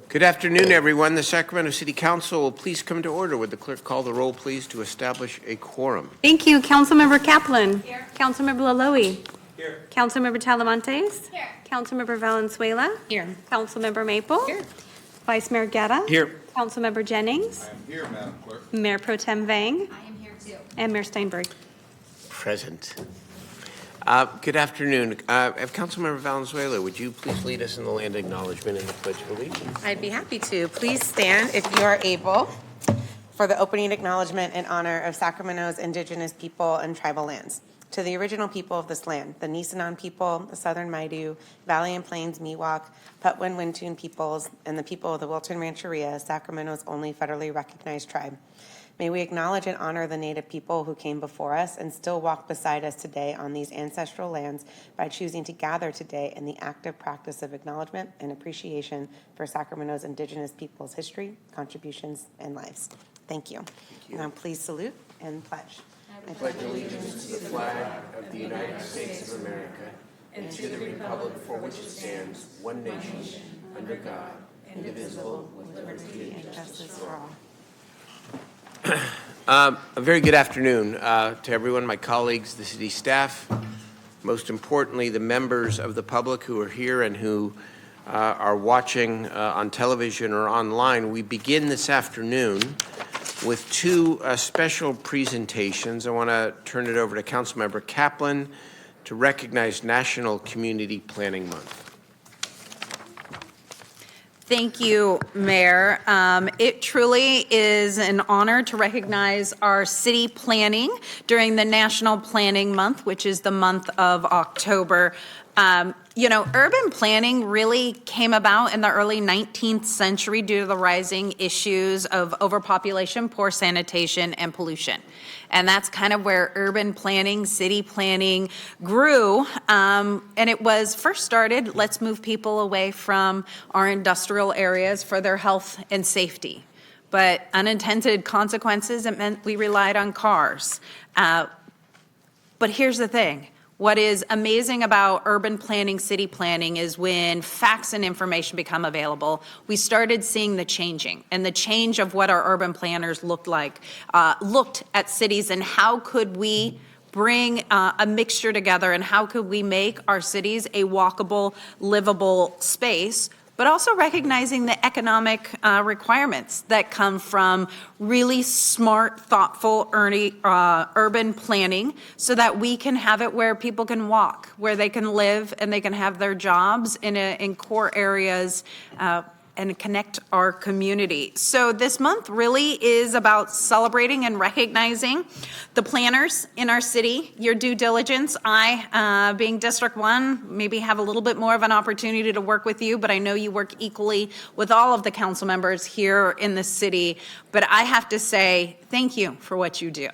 Good afternoon, everyone. The Sacramento City Council will please come to order. Would the clerk call the roll, please, to establish a quorum? Thank you. Councilmember Kaplan. Here. Councilmember Laloe. Here. Councilmember Talamantes. Here. Councilmember Valenzuela. Here. Councilmember Maple. Here. Vice Mayor Guerra. Here. Councilmember Jennings. I am here, Madam Clerk. Mayor Pro Tem Vang. I am here too. And Mayor Steinberg. Present. Good afternoon. Councilmember Valenzuela, would you please lead us in the land acknowledgement and the Pledge of Allegiance? I'd be happy to. Please stand if you are able for the opening acknowledgement in honor of Sacramento's indigenous people and tribal lands. To the original people of this land, the Nisenan people, the Southern Maidu, Valley and Plains Miwok, Patwin Wintun peoples, and the people of the Wilton Rancheria, Sacramento's only federally recognized tribe. May we acknowledge and honor the Native people who came before us and still walk beside us today on these ancestral lands by choosing to gather today in the active practice of acknowledgement and appreciation for Sacramento's indigenous people's history, contributions, and lives. Thank you. Now please salute and pledge. I pledge allegiance to the flag of the United States of America and to the republic for which it stands, one nation, under God, indivisible, with liberty and justice for all. A very good afternoon to everyone, my colleagues, the city staff, most importantly, the members of the public who are here and who are watching on television or online. We begin this afternoon with two special presentations. I want to turn it over to Councilmember Kaplan to recognize National Community Planning Month. Thank you, Mayor. It truly is an honor to recognize our city planning during the National Planning Month, which is the month of October. Urban planning really came about in the early 19th century due to the rising issues of overpopulation, poor sanitation, and pollution. And that's kind of where urban planning, city planning grew. And it was first started, let's move people away from our industrial areas for their health and safety. But unintended consequences, it meant we relied on cars. But here's the thing. What is amazing about urban planning, city planning, is when facts and information become available, we started seeing the changing and the change of what our urban planners looked at cities and how could we bring a mixture together and how could we make our cities a walkable, livable space, but also recognizing the economic requirements that come from really smart, thoughtful, urban planning so that we can have it where people can walk, where they can live and they can have their jobs in core areas and connect our community. So this month really is about celebrating and recognizing the planners in our city, your due diligence. I, being District 1, maybe have a little bit more of an opportunity to work with you, but I know you work equally with all of the council members here in the city. But I have to say thank you for what you do.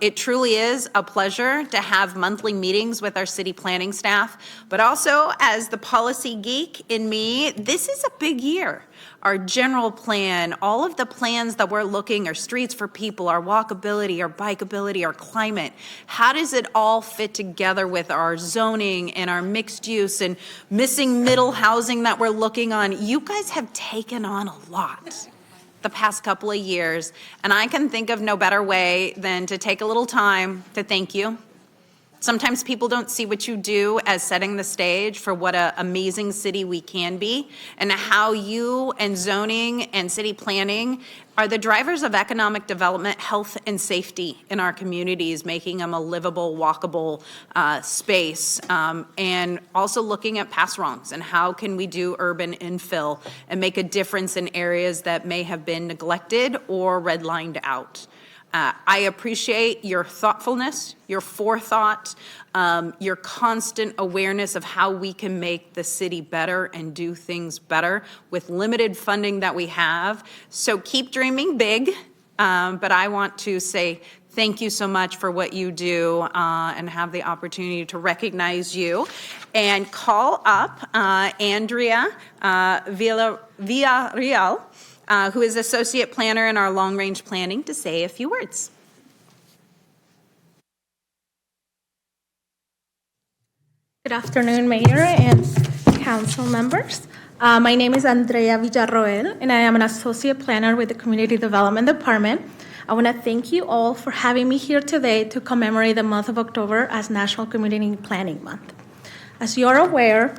It truly is a pleasure to have monthly meetings with our city planning staff, but also as the policy geek in me, this is a big year. Our general plan, all of the plans that we're looking, our streets for people, our walkability, our bikeability, our climate, how does it all fit together with our zoning and our mixed use and missing middle housing that we're looking on? You guys have taken on a lot the past couple of years, and I can think of no better way than to take a little time to thank you. Sometimes people don't see what you do as setting the stage for what an amazing city we can be, and how you and zoning and city planning are the drivers of economic development, health, and safety in our communities, making them a livable, walkable space, and also looking at past wrongs and how can we do urban infill and make a difference in areas that may have been neglected or redlined out. I appreciate your thoughtfulness, your forethought, your constant awareness of how we can make the city better and do things better with limited funding that we have. So keep dreaming big, but I want to say thank you so much for what you do and have the opportunity to recognize you and call up Andrea Villarreal, who is Associate Planner in our Long Range Planning, to say a few words. Good afternoon, Mayor and Council members. My name is Andrea Villarroel, and I am an Associate Planner with the Community Development Department. I want to thank you all for having me here today to commemorate the month of October as National Community Planning Month. As you're aware,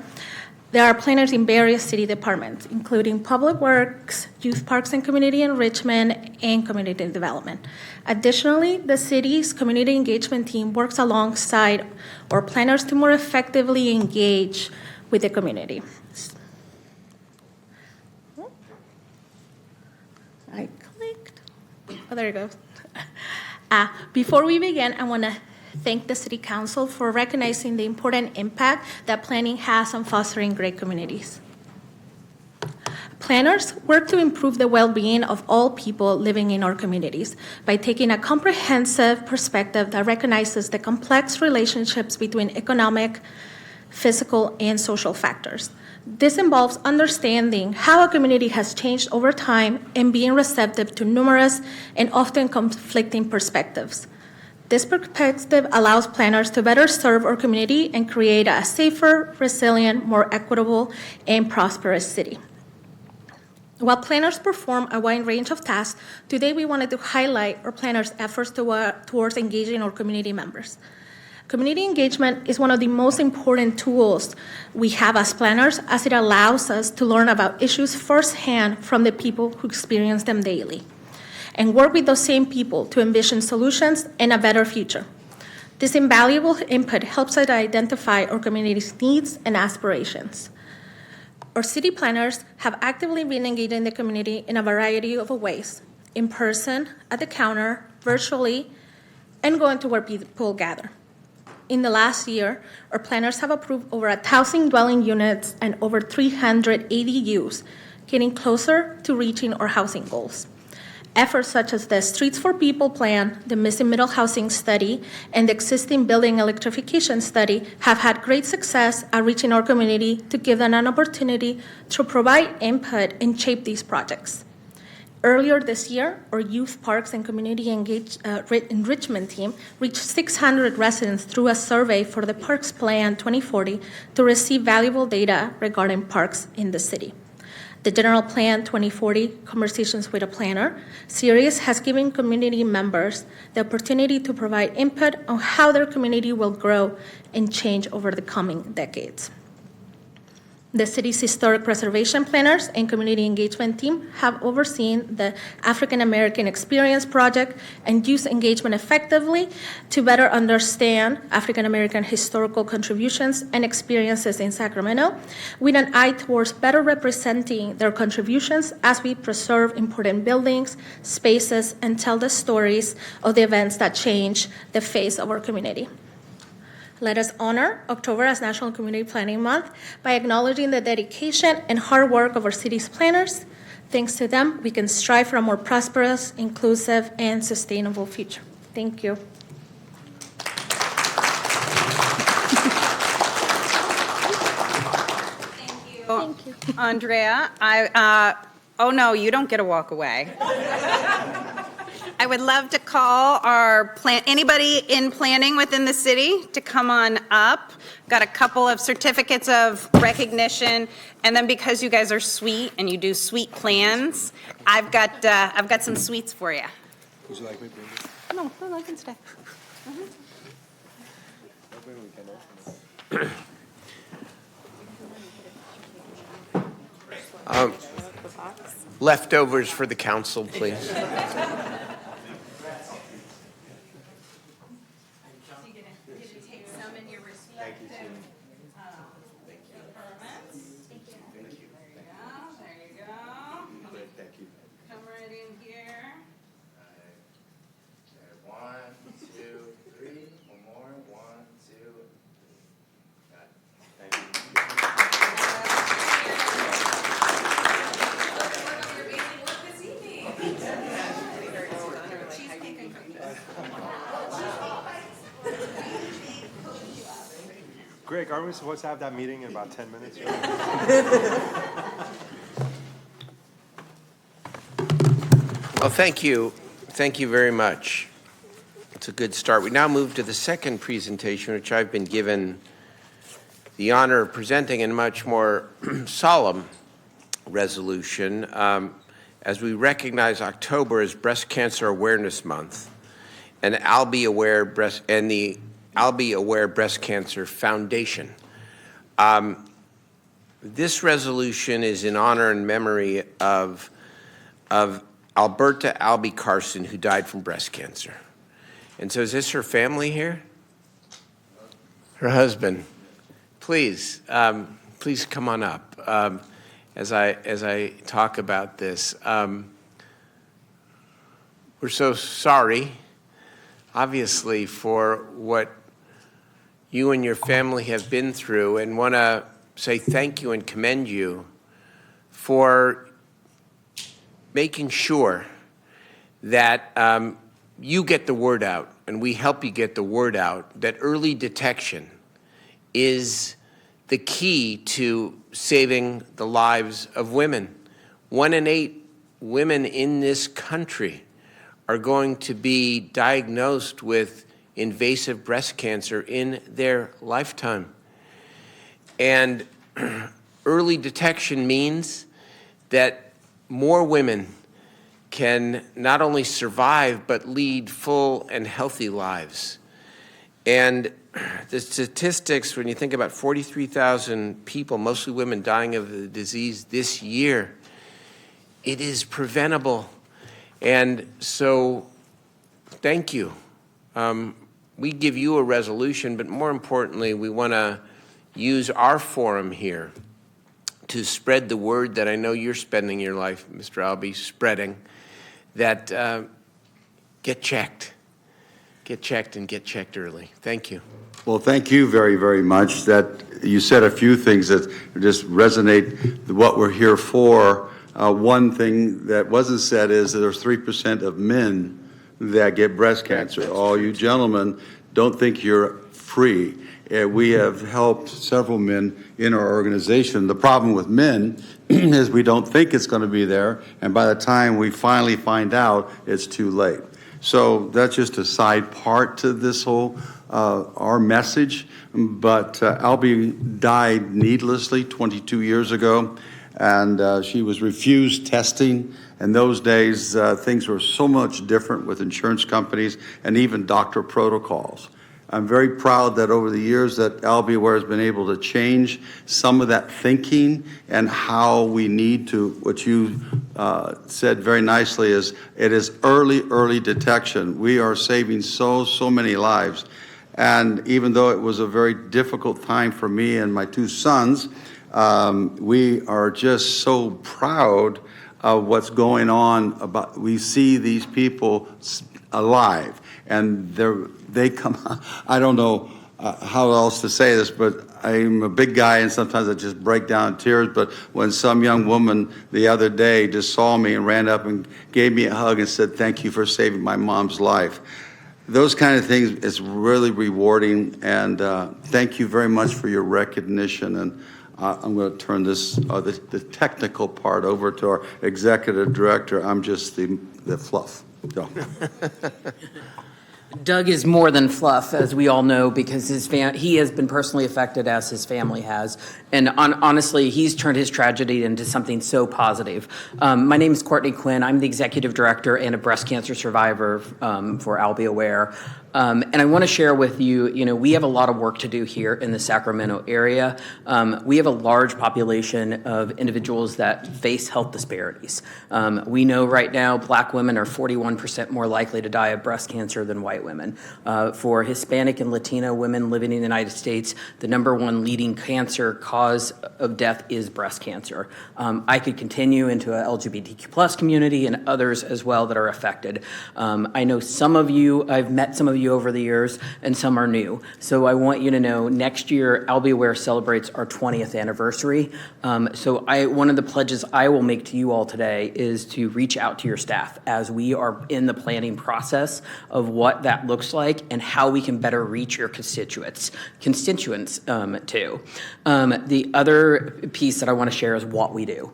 there are planners in various city departments, including Public Works, Youth Parks and Community Enrichment, and Community Development. Additionally, the city's community engagement team works alongside our planners to more effectively engage with the community. I clicked. Oh, there it goes. Before we begin, I want to thank the City Council for recognizing the important impact that planning has on fostering great communities. Planners work to improve the well-being of all people living in our communities by taking a comprehensive perspective that recognizes the complex relationships between economic, physical, and social factors. This involves understanding how a community has changed over time and being receptive to numerous and often conflicting perspectives. This perspective allows planners to better serve our community and create a safer, resilient, more equitable, and prosperous city. While planners perform a wide range of tasks, today we wanted to highlight our planners' efforts towards engaging our community members. Community engagement is one of the most important tools we have as planners, as it allows us to learn about issues firsthand from the people who experience them daily, and work with those same people to envision solutions and a better future. This invaluable input helps us identify our community's needs and aspirations. Our city planners have actively been engaging the community in a variety of ways, in person, at the counter, virtually, and going to where people gather. In the last year, our planners have approved over 1,000 dwelling units and over 300 ADUs, getting closer to reaching our housing goals. Efforts such as the Streets for People plan, the Missing Middle Housing Study, and the existing building electrification study have had great success at reaching our community to give them an opportunity to provide input and shape these projects. Earlier this year, our Youth Parks and Community Enrichment team reached 600 residents through a survey for the Parks Plan 2040 to receive valuable data regarding parks in the city. The General Plan 2040 Conversations with a Planner series has given community members the opportunity to provide input on how their community will grow and change over the coming decades. The city's historic preservation planners and community engagement team have overseen the African American Experience Project and youth engagement effectively to better understand African American historical contributions and experiences in Sacramento, with an eye towards better representing their contributions as we preserve important buildings, spaces, and tell the stories of the events that change the face of our community. Let us honor October as National Community Planning Month by acknowledging the dedication and hard work of our city's planners. Thanks to them, we can strive for a more prosperous, inclusive, and sustainable future. Thank you. Thank you, Andrea. Oh no, you don't get to walk away. I would love to call anybody in planning within the city to come on up. Got a couple of certificates of recognition, and then because you guys are sweet and you do sweet plans, I've got some sweets for you. Would you like me to bring this? No, I can stay. Leftovers for the council, please. Greg, aren't we supposed to have that meeting in about 10 minutes? Well, thank you. Thank you very much. It's a good start. We now move to the second presentation, which I've been given the honor of presenting a much more solemn resolution as we recognize October as Breast Cancer Awareness Month and the I'll Be Aware Breast Cancer Foundation. This resolution is in honor and memory of Alberta Albie Carson, who died from breast cancer. And so is this her family here? Her husband. Please, please come on up as I talk about this. We're so sorry, obviously, for what you and your family have been through, and want to say thank you and commend you for making sure that you get the word out, and we help you get the word out, that early detection is the key to saving the lives of women. 1 in 8 women in this country are going to be diagnosed with invasive breast cancer in their lifetime. And early detection means that more women can not only survive, but lead full and healthy lives. And the statistics, when you think about 43,000 people, mostly women, dying of the disease this year, it is preventable. And so, thank you. We give you a resolution, but more importantly, we want to use our forum here to spread the word that I know you're spending your life, Mr. Albie, spreading, that get checked and get checked early. Thank you. Well, thank you very, very much. That you said a few things that just resonate what we're here for. One thing that wasn't said is that there's 3% of men that get breast cancer. All you gentlemen, don't think you're free. We have helped several men in our organization. The problem with men is we don't think it's going to be there, and by the time we finally find out, it's too late. So that's just a side part to this whole our message. But Albie died needlessly 22 years ago, and she was refused testing. In those days, things were so much different with insurance companies and even doctor protocols. I'm very proud that over the years that Albie Aware has been able to change some of that thinking and how we need to, what you said very nicely is, it is early detection. We are saving so many lives. And even though it was a very difficult time for me and my 2 sons, we are just so proud of what's going on. We see these people alive, and they come. I don't know how else to say this, but I'm a big guy, and sometimes I just break down in tears. But when some young woman the other day just saw me and ran up and gave me a hug and said, "Thank you for saving my mom's life," those kind of things, it's really rewarding. And thank you very much for your recognition. And I'm going to turn this, the technical part over to our executive director. I'm just the fluff. So. Doug is more than fluff, as we all know, because he has been personally affected, as his family has. And honestly, he's turned his tragedy into something so positive. My name is Courtney Quinn. I'm the executive director and a breast cancer survivor for Albie Aware. And I want to share with you, we have a lot of work to do here in the Sacramento area. We have a large population of individuals that face health disparities. We know right now Black women are 41% more likely to die of breast cancer than white women. For Hispanic and Latino women living in the United States, the #1 leading cancer cause of death is breast cancer. I could continue into a LGBTQ+ community and others as well that are affected. I know some of you, I've met some of you over the years, and some are new. So I want you to know next year, Albie Aware celebrates our 20th anniversary. So one of the pledges I will make to you all today is to reach out to your staff as we are in the planning process of what that looks like and how we can better reach your constituents too. The other piece that I want to share is what we do.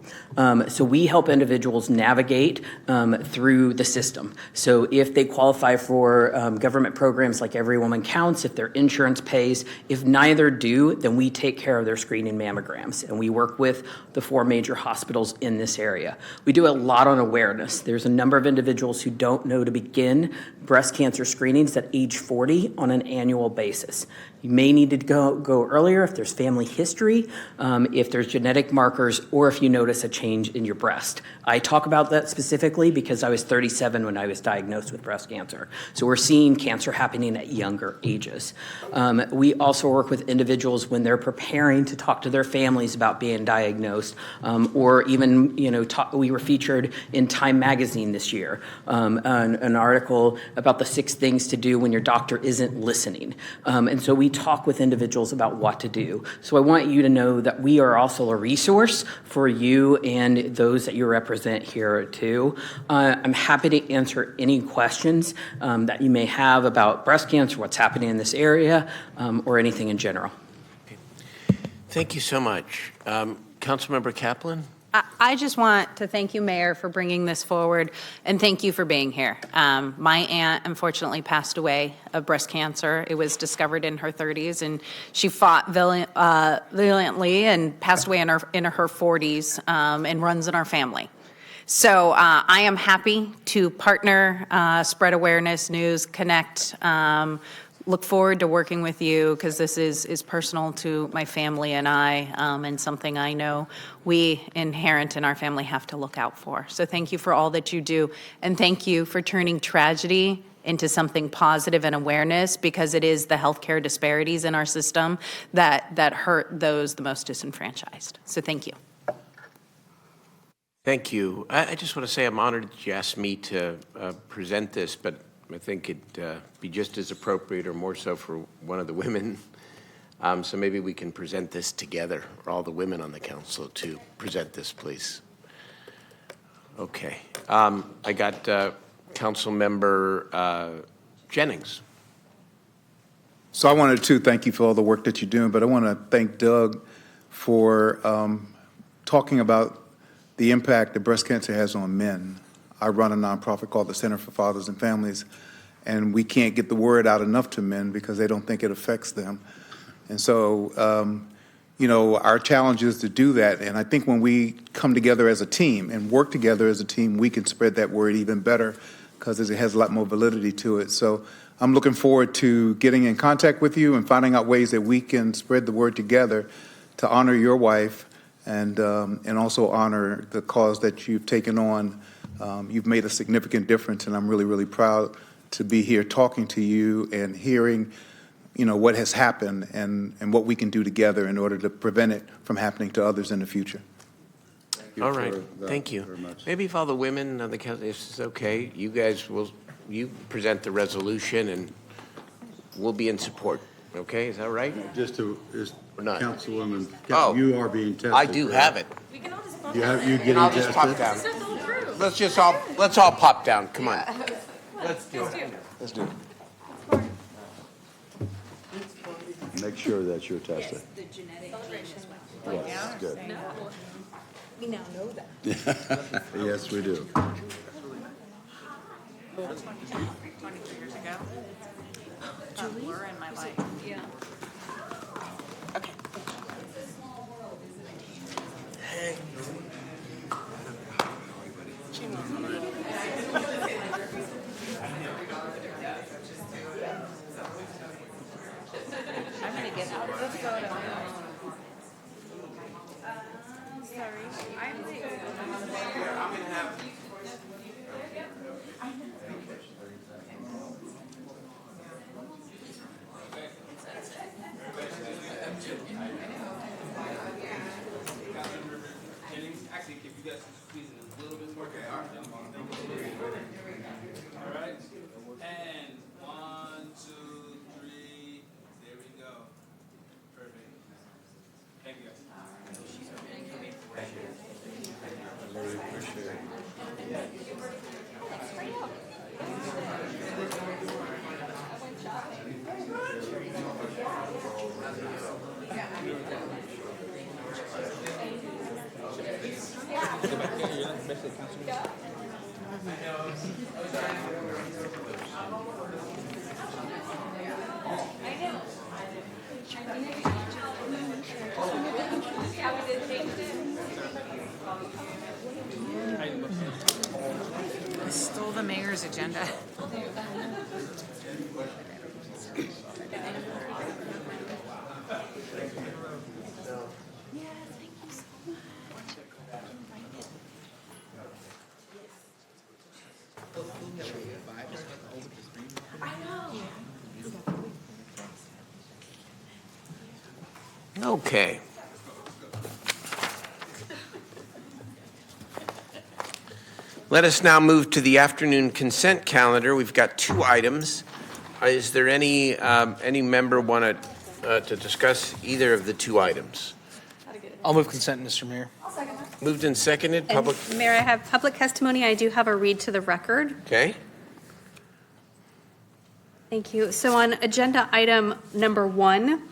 So we help individuals navigate through the system. So if they qualify for government government programs like Every Woman Counts, if their insurance pays. If neither do, then we take care of their screening mammograms, and we work with the 4 major hospitals in this area. We do a lot on awareness. There's a number of individuals who don't know to begin breast cancer screenings at age 40 on an annual basis. You may need to go earlier if there's family history, if there's genetic markers, or if you notice a change in your breast. I talk about that specifically because I was 37 when I was diagnosed with breast cancer. So we're seeing cancer happening at younger ages. We also work with individuals when they're preparing to talk to their families about being diagnosed, or even, we were featured in Time Magazine this year, an article about the 6 things to do when your doctor isn't listening. And so we talk with individuals about what to do. So I want you to know that we are also a resource for you and those that you represent here too. I'm happy to answer any questions that you may have about breast cancer, what's happening in this area, or anything in general. Thank you so much. Councilmember Kaplan? I just want to thank you, Mayor, for bringing this forward, and thank you for being here. My aunt, unfortunately, passed away of breast cancer. It was discovered in her 30s, and she fought valiantly and passed away in her 40s, and runs in our family. So I am happy to partner, spread awareness, news, connect. Look forward to working with you because this is personal to my family and I, and something I know we inherent in our family have to look out for. So thank you for all that you do, and thank you for turning tragedy into something positive and awareness, because it is the healthcare disparities in our system that hurt those the most disenfranchised. So thank you. Thank you. I just want to say I'm honored that you asked me to present this, but I think it'd be just as appropriate or more so for one of the women. So maybe we can present this together, or all the women on the council to present this, please. Okay. I got Council Member Jennings. So I wanted to thank you for all the work that you're doing, but I want to thank Doug for talking about the impact that breast cancer has on men. I run a nonprofit called the Center for Fathers and Families, and we can't get the word out enough to men because they don't think it affects them. And so, our challenge is to do that. And I think when we come together as a team and work together as a team, we can spread that word even better because it has a lot more validity to it. So I'm looking forward to getting in contact with you and finding out ways that we can spread the word together to honor your wife and also honor the cause that you've taken on. You've made a significant difference, and I'm really, really proud to be here talking to you and hearing, what has happened and what we can do together in order to prevent it from happening to others in the future. All right. Thank you. Maybe if all the women on the council, if it's okay, you guys you present the resolution, and we'll be in support. Okay, is that right? Or not? Councilwoman, Oh. you are being tested. I do have it. You getting I'll just pop tested? down. Let's all pop down. Come on. Let's do it. Let's do it. Make sure that you're tested. Yes, good. We now know that. Yes, we do. in my life. Yeah. I'm gonna get out of this photo. Sorry, I'm Actually, if you guys can squeeze in a little bit more. Okay, all right. And 1, 2, 3. There we go. Perfect. Thank you, guys. I really appreciate it. I stole the mayor's agenda. Okay. Let us now move to the afternoon consent calendar. We've got two items. Is there any member want to discuss either of the two items? I'll move consent, Mr. Mayor. Moved and seconded, public, And Mayor, I have public testimony. I do have a read to the record. okay? Thank you. So on agenda item number 1,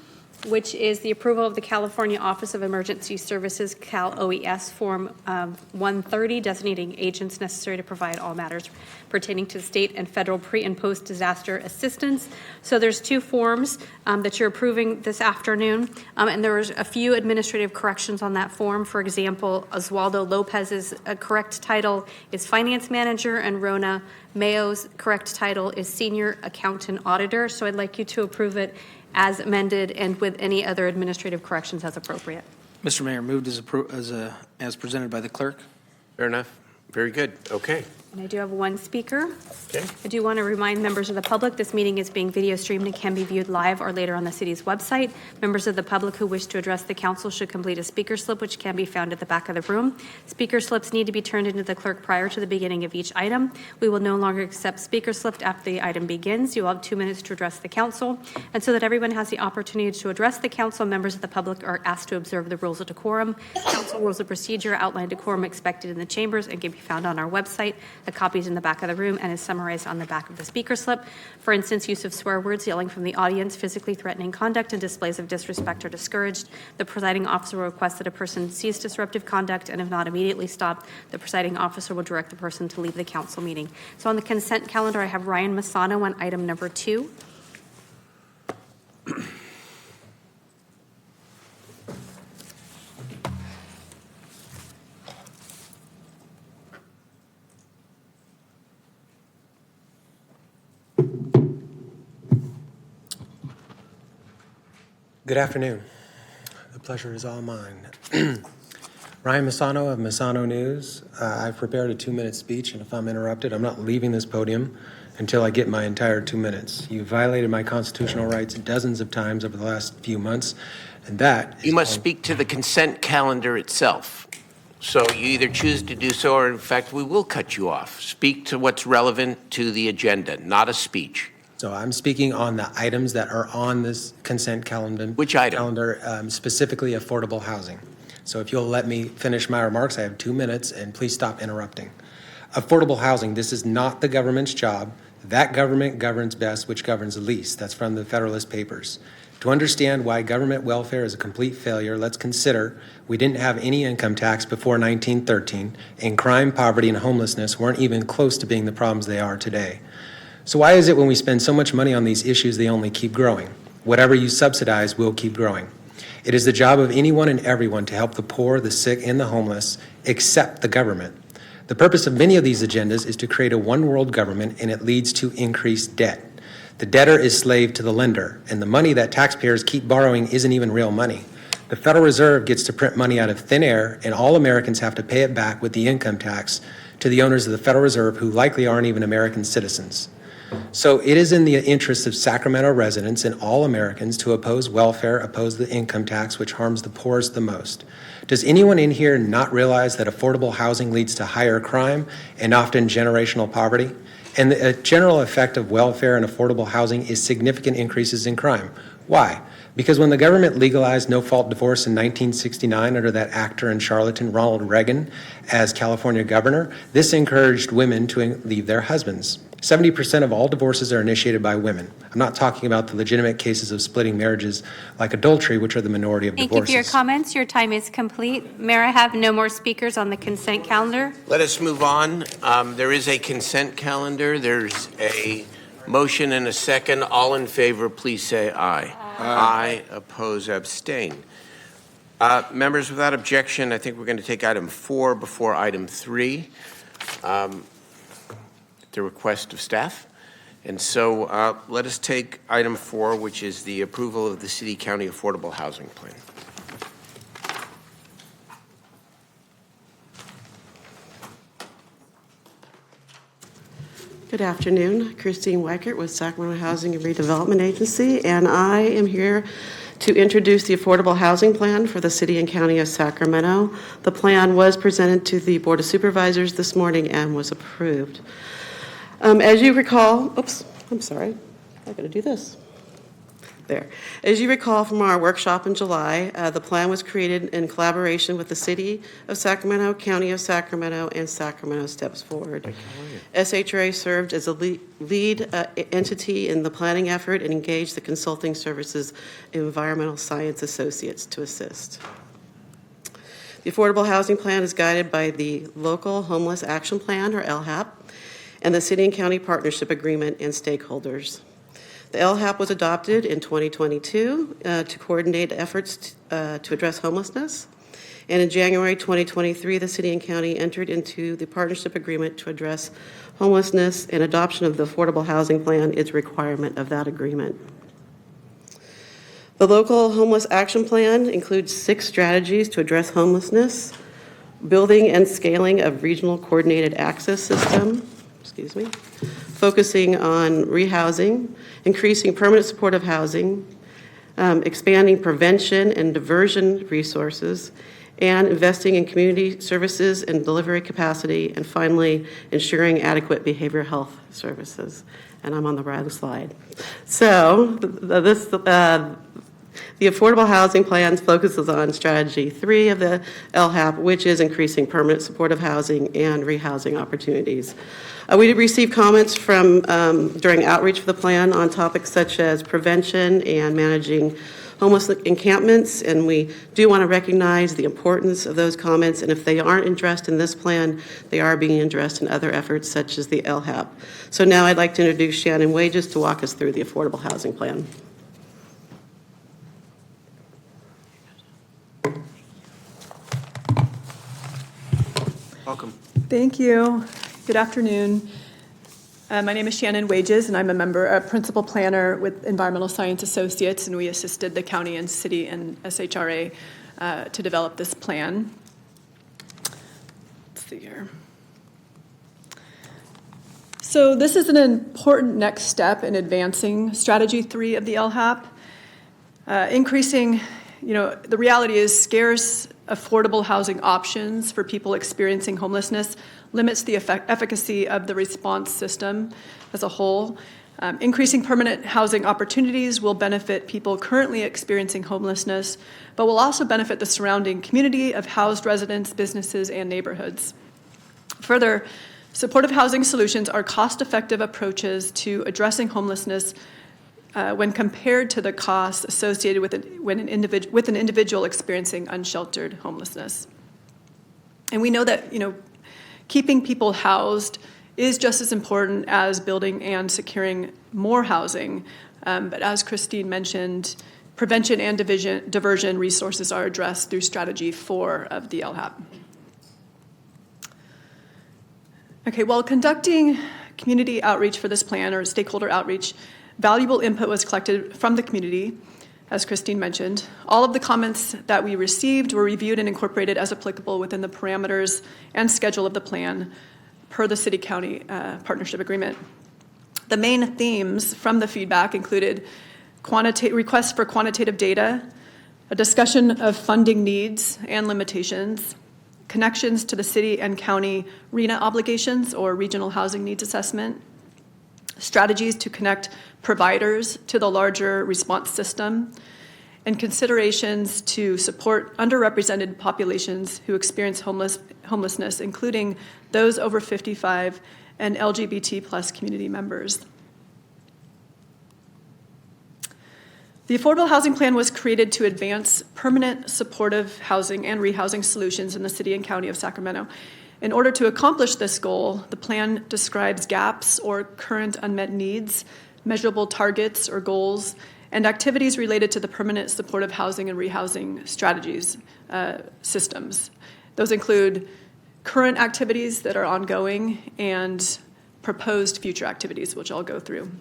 which is the approval of the California Office of Emergency Services, Cal OES Form 130, designating agents necessary to provide all matters pertaining to state and federal pre- and post-disaster assistance. So there's two forms that you're approving this afternoon, and there's a few administrative corrections on that form. For example, Oswaldo Lopez's correct title is Finance Manager, and Rona Mayo's correct title is Senior Accountant Auditor. So I'd like you to approve it as amended and with any other administrative corrections as appropriate. Mr. Mayor, moved as presented by the clerk. Fair enough. Very good. Okay. And I do have one speaker. Okay. I do want to remind members of the public, this meeting is being video streamed and can be viewed live or later on the city's website. Members of the public who wish to address the council should complete a speaker slip, which can be found at the back of the room. Speaker slips need to be turned into the clerk prior to the beginning of each item. We will no longer accept speaker slips after the item begins. You will have 2 minutes to address the council. And so that everyone has the opportunity to address the council, members of the public are asked to observe the rules of decorum. Council rules of procedure outline decorum expected in the chambers and can be found on our website. The copy is in the back of the room and is summarized on the back of the speaker slip. For instance, use of swear words, yelling from the audience, physically threatening conduct, and displays of disrespect are discouraged. The presiding officer will request that a person cease disruptive conduct, and if not immediately stopped, the presiding officer will direct the person to leave the council meeting. So on the consent calendar, I have Ryan Masano on item number 2. Good afternoon. The pleasure is all mine. Ryan Masano of Masano News. I've prepared a 2-minute speech, and if I'm interrupted, I'm not leaving this podium until I get my entire 2 minutes. You violated my constitutional rights dozens of times over the last few months, and that You must speak to the consent calendar itself. So you either choose to do so, or in fact, we will cut you off. Speak to what's relevant to the agenda, not a speech. So I'm speaking on the items that are on this consent calendar. Which item? Calendar, specifically affordable housing. So if you'll let me finish my remarks, I have 2 minutes, and please stop interrupting. Affordable housing, this is not the government's job. That government governs best, which governs least. That's from the Federalist Papers. To understand why government welfare is a complete failure, let's consider we didn't have any income tax before 1913, and crime, poverty, and homelessness weren't even close to being the problems they are today. So why is it when we spend so much money on these issues, they only keep growing? Whatever you subsidize will keep growing. It is the job of anyone and everyone to help the poor, the sick, and the homeless, except the government. The purpose of many of these agendas is to create a one-world government, and it leads to increased debt. The debtor is slave to the lender, and the money that taxpayers keep borrowing isn't even real money. The Federal Reserve gets to print money out of thin air, and all Americans have to pay it back with the income tax to the owners of the Federal Reserve, who likely aren't even American citizens. So it is in the interest of Sacramento residents and all Americans to oppose welfare, oppose the income tax, which harms the poorest the most. Does anyone in here not realize that affordable housing leads to higher crime and often generational poverty? And the general effect of welfare and affordable housing is significant increases in crime. Why? Because when the government legalized no-fault divorce in 1969 under that actor and charlatan Ronald Reagan as California governor, this encouraged women to leave their husbands. 70% of all divorces are initiated by women. I'm not talking about the legitimate cases of splitting marriages like adultery, which are the minority of Thank divorces. you for your comments. Your time is complete. Mayor, I have no more speakers on the consent calendar. Let us move on. There is a consent calendar. There's a motion and a second. All in favor, please say aye. Aye. Oppose, abstain. Members, without objection, I think we're going to take item 4 before item 3, at the request of staff. And so let us take item 4, which is the approval of the City-County Affordable Housing Plan. Good afternoon. Christine Weikert with Sacramento Housing and Redevelopment Agency, and I am here to introduce the Affordable Housing Plan for the City and County of Sacramento. The plan was presented to the Board of Supervisors this morning and was approved. As you recall, oops, I'm sorry, I gotta do this. There. As you recall from our workshop in July, the plan was created in collaboration with the City of Sacramento, County of Sacramento, and Sacramento Steps Forward. SHRA served as a lead entity in the planning effort and engaged the consulting services Environmental Science Associates to assist. The Affordable Housing Plan is guided by the Local Homeless Action Plan, or LHAP, and the City and County Partnership Agreement and stakeholders. The LHAP was adopted in 2022 to coordinate efforts to address homelessness. And in January 2023, the City and County entered into the partnership agreement to address homelessness, and adoption of the Affordable Housing Plan is a requirement of that agreement. The Local Homeless Action Plan includes 6 strategies to address homelessness: building and scaling of regional coordinated access system, focusing on rehousing, increasing permanent supportive housing, expanding prevention and diversion resources, and investing in community services and delivery capacity, and finally, ensuring adequate behavioral health services. And I'm on the right slide. So the Affordable Housing Plan focuses on strategy 3 of the LHAP, which is increasing permanent supportive housing and rehousing opportunities. We did receive comments from during outreach for the plan on topics such as prevention and managing homeless encampments, and we do want to recognize the importance of those comments, and if they aren't addressed in this plan, they are being addressed in other efforts such as the LHAP. So now I'd like to introduce Shannon Wages to walk us through the Affordable Housing Plan. Welcome. Thank you. Good afternoon. My name is Shannon Wages, and I'm a principal planner with Environmental Science Associates, and we assisted the county and city and SHRA to develop this plan. Let's see here. So this is an important next step in advancing strategy 3 of the LHAP. Increasing, the reality is scarce, affordable housing options for people experiencing homelessness limits the efficacy of the response system as a whole. Increasing permanent housing opportunities will benefit people currently experiencing homelessness, but will also benefit the surrounding community of housed residents, businesses, and neighborhoods. Further, supportive housing solutions are cost-effective approaches to addressing homelessness when compared to the costs associated with an individual experiencing unsheltered homelessness. And we know that, keeping people housed is just as important as building and securing more housing. But as Christine mentioned, prevention and diversion resources are addressed through strategy 4 of the LHAP. Okay, while conducting community outreach for this plan, or stakeholder outreach, valuable input was collected from the community, as Christine mentioned. All of the comments that we received were reviewed and incorporated as applicable within the parameters and schedule of the plan per the City-County Partnership Agreement. The main themes from the feedback included requests for quantitative data, a discussion of funding needs and limitations, connections to the city and county RHNA obligations, or Regional Housing Needs Assessment, strategies to connect providers to the larger response system, and considerations to support underrepresented populations who experience homelessness, including those over 55 and LGBT plus community members. The Affordable Housing Plan was created to advance permanent supportive housing and rehousing solutions in the city and county of Sacramento. In order to accomplish this goal, the plan describes gaps or current unmet needs, measurable targets or goals, and activities related to the permanent supportive housing and rehousing strategies systems. Those include current activities that are ongoing and proposed future activities, which I'll go through.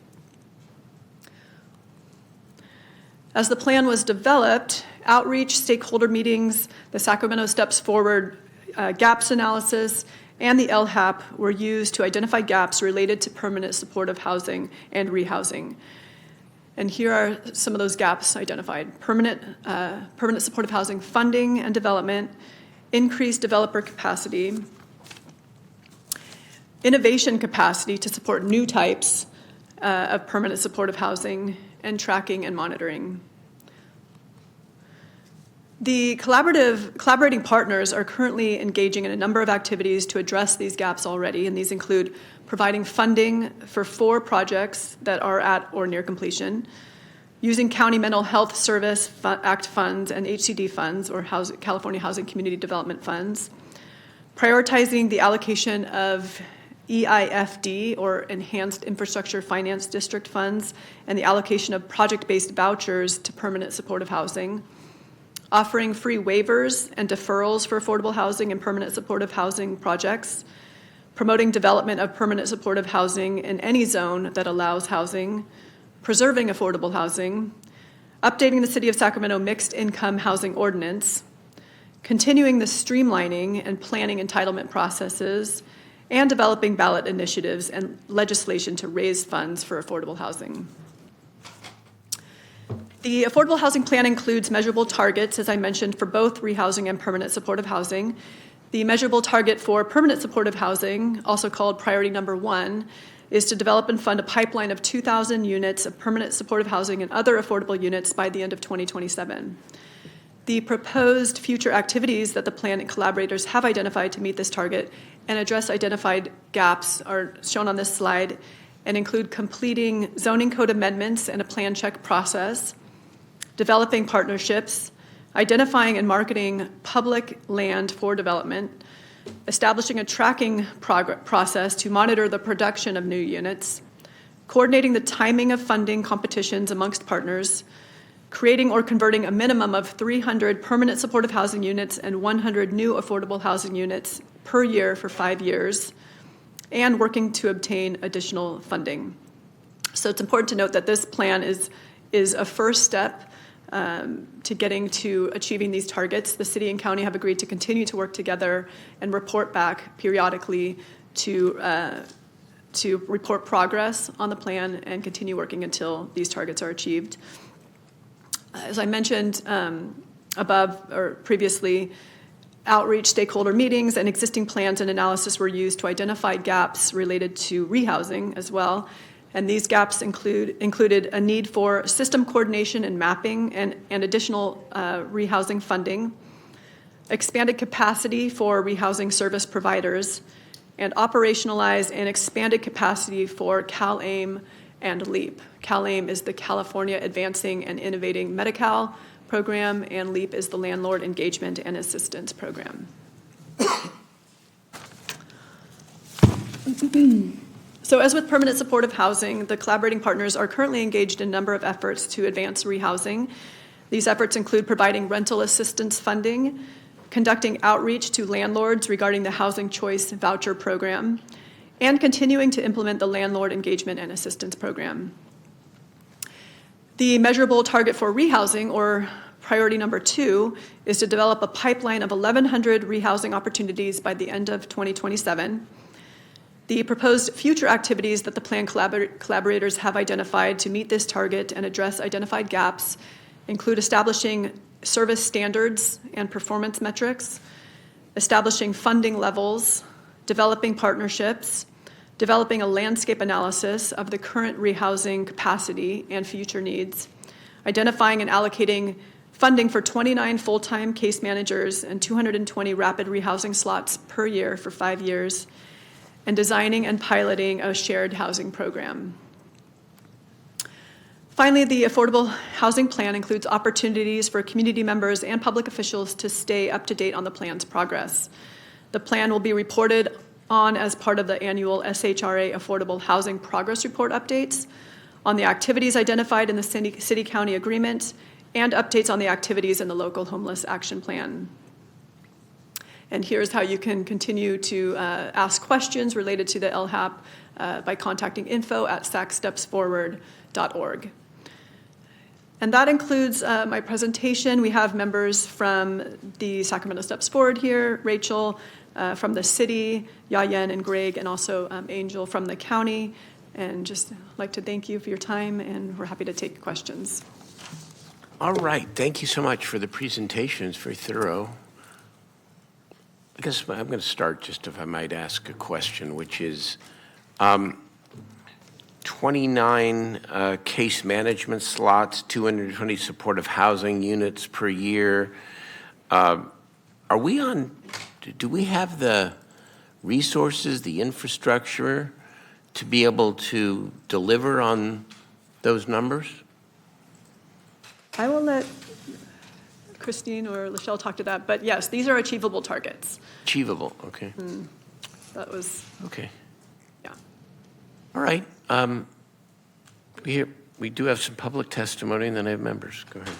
As the plan was developed, outreach, stakeholder meetings, the Sacramento Steps Forward gaps analysis, and the LHAP were used to identify gaps related to permanent supportive housing and rehousing. And here are some of those gaps identified. Permanent supportive housing funding and development, increased developer capacity, innovation capacity to support new types of permanent supportive housing, and tracking and monitoring. The collaborating partners are currently engaging in a number of activities to address these gaps already, and these include providing funding for 4 projects that are at or near completion, using County Mental Health Service Act funds and HCD funds, or California Housing Community Development funds, prioritizing the allocation of EIFD, or Enhanced Infrastructure Finance District funds, and the allocation of project-based vouchers to permanent supportive housing, offering free waivers and deferrals for affordable housing and permanent supportive housing projects, promoting development of permanent supportive housing in any zone that allows housing, preserving affordable housing, updating the City of Sacramento Mixed Income Housing Ordinance, continuing the streamlining and planning entitlement processes, and developing ballot initiatives and legislation to raise funds for affordable housing. The Affordable Housing Plan includes measurable targets, as I mentioned, for both rehousing and permanent supportive housing. The measurable target for permanent supportive housing, also called priority number 1, is to develop and fund a pipeline of 2,000 units of permanent supportive housing and other affordable units by the end of 2027. The proposed future activities that the plan and collaborators have identified to meet this target and address identified gaps are shown on this slide and include completing zoning code amendments and a plan check process, developing partnerships, identifying and marketing public land for development, establishing a tracking process to monitor the production of new units, coordinating the timing of funding competitions amongst partners, creating or converting a minimum of 300 permanent supportive housing units and 100 new affordable housing units per year for 5 years, and working to obtain additional funding. So it's important to note that this plan is a first step to getting to achieving these targets. The city and county have agreed to continue to work together and report back periodically to report progress on the plan and continue working until these targets are achieved. As I mentioned above or previously, outreach, stakeholder meetings, and existing plans and analysis were used to identify gaps related to rehousing as well. And these gaps included a need for system coordination and mapping and additional rehousing funding, expanded capacity for rehousing service providers, and operationalized and expanded capacity for CalAIM and LEAP. CalAIM is the California Advancing and Innovating Medi-Cal program, and LEAP is the Landlord Engagement and Assistance program. So as with permanent supportive housing, the collaborating partners are currently engaged in a number of efforts to advance rehousing. These efforts include providing rental assistance funding, conducting outreach to landlords regarding the Housing Choice Voucher Program, and continuing to implement the Landlord Engagement and Assistance Program. The measurable target for rehousing, or priority number 2, is to develop a pipeline of 1,100 rehousing opportunities by the end of 2027. The proposed future activities that the plan collaborators have identified to meet this target and address identified gaps include establishing service standards and performance metrics, establishing funding levels, developing partnerships, developing a landscape analysis of the current rehousing capacity and future needs, identifying and allocating funding for 29 full-time case managers and 220 rapid rehousing slots per year for 5 years, and designing and piloting a shared housing program. Finally, the Affordable Housing Plan includes opportunities for community members and public officials to stay up to date on the plan's progress. The plan will be reported on as part of the annual SHRA Affordable Housing Progress Report updates. on the activities identified in the city-county agreement, and updates on the activities in the local homeless action plan. And here's how you can continue to ask questions related to the LHAP by contacting info@sacstepsforward.org. And that includes my presentation. We have members from the Sacramento Steps Forward here, Rachel from the city, Yayen and Greg, and also Angel from the county. And just like to thank you for your time, and we're happy to take questions. All right, thank you so much for the presentation. It's very thorough. I guess I'm going to start just if I might ask a question, which is 29 case management slots, 220 supportive housing units per year. Do we have the resources, the infrastructure to be able to deliver on those numbers? I will let Christine or Lachelle talk to that, but yes, these are achievable targets. Achievable, okay. That was, Okay. yeah. All right. We do have some public testimony, and then I have members. Go ahead.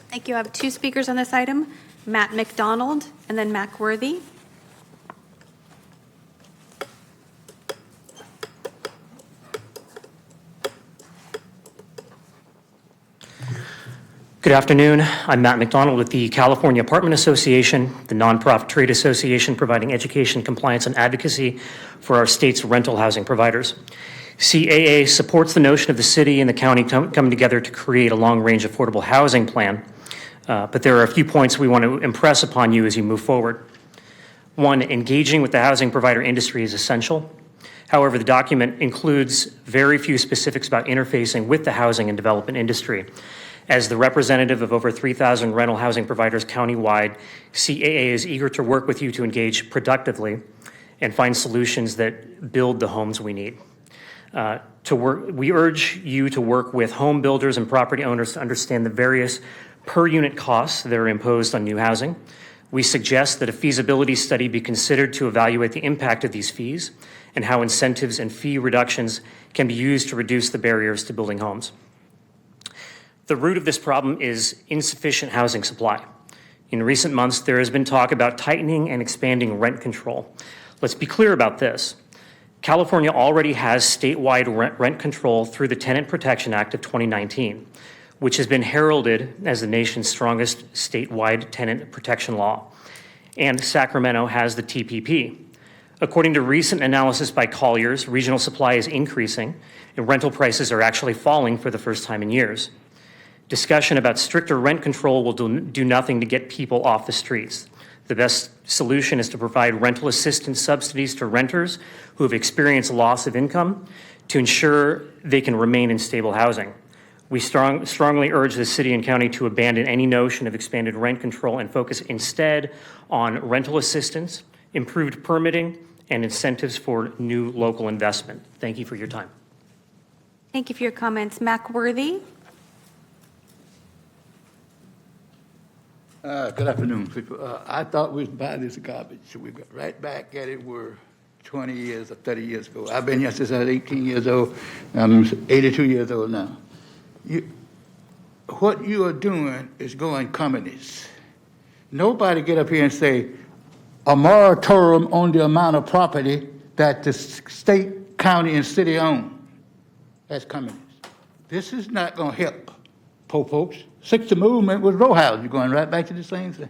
Thank you. I have two speakers on this item, Matt McDonald and then Mac Worthy. Good afternoon. I'm Matt McDonald with the California Apartment Association, the nonprofit trade association providing education, compliance, and advocacy for our state's rental housing providers. CAA supports the notion of the city and the county coming together to create a long-range affordable housing plan, but there are a few points we want to impress upon you as you move forward. One, engaging with the housing provider industry is essential. However, the document includes very few specifics about interfacing with the housing and development industry. As the representative of over 3,000 rental housing providers countywide, CAA is eager to work with you to engage productively and find solutions that build the homes we need. We urge you to work with home builders and property owners to understand the various per unit costs that are imposed on new housing. We suggest that a feasibility study be considered to evaluate the impact of these fees and how incentives and fee reductions can be used to reduce the barriers to building homes. The root of this problem is insufficient housing supply. In recent months, there has been talk about tightening and expanding rent control. Let's be clear about this. California already has statewide rent control through the Tenant Protection Act of 2019, which has been heralded as the nation's strongest statewide tenant protection law. And Sacramento has the TPP. According to recent analysis by Colliers, regional supply is increasing and rental prices are actually falling for the first time in years. Discussion about stricter rent control will do nothing to get people off the streets. The best solution is to provide rental assistance subsidies to renters who have experienced loss of income to ensure they can remain in stable housing. We strongly urge the city and county to abandon any notion of expanded rent control and focus instead on rental assistance, improved permitting, and incentives for new local investment. Thank you for your time. Thank you for your comments. Mac Worthy. Good afternoon, people. I thought we was buying this garbage. So we got right back at it where 20 years or 30 years ago. I've been here since I was 18 years old. I'm 82 years old now. What you are doing is going communist. Nobody get up here and say a moratorium on the amount of property that the state, county, and city own. That's communist. This is not going to help poor folks. 60 movement was row houses. You're going right back to the same thing.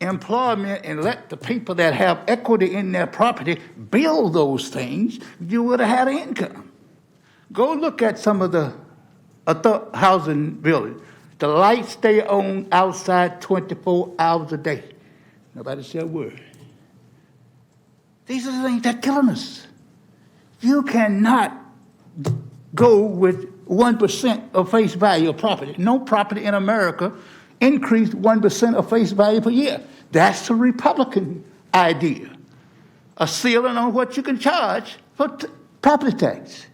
Employment, and let the people that have equity in their property build those things, you would have had an income. Go look at some of the housing buildings. The lights stay on outside 24 hours a day. Nobody said a word. These are the things that are killing us. You cannot go with 1% of face value of property. No property in America increased 1% of face value per year. That's the Republican idea. A ceiling on what you can charge for property tax.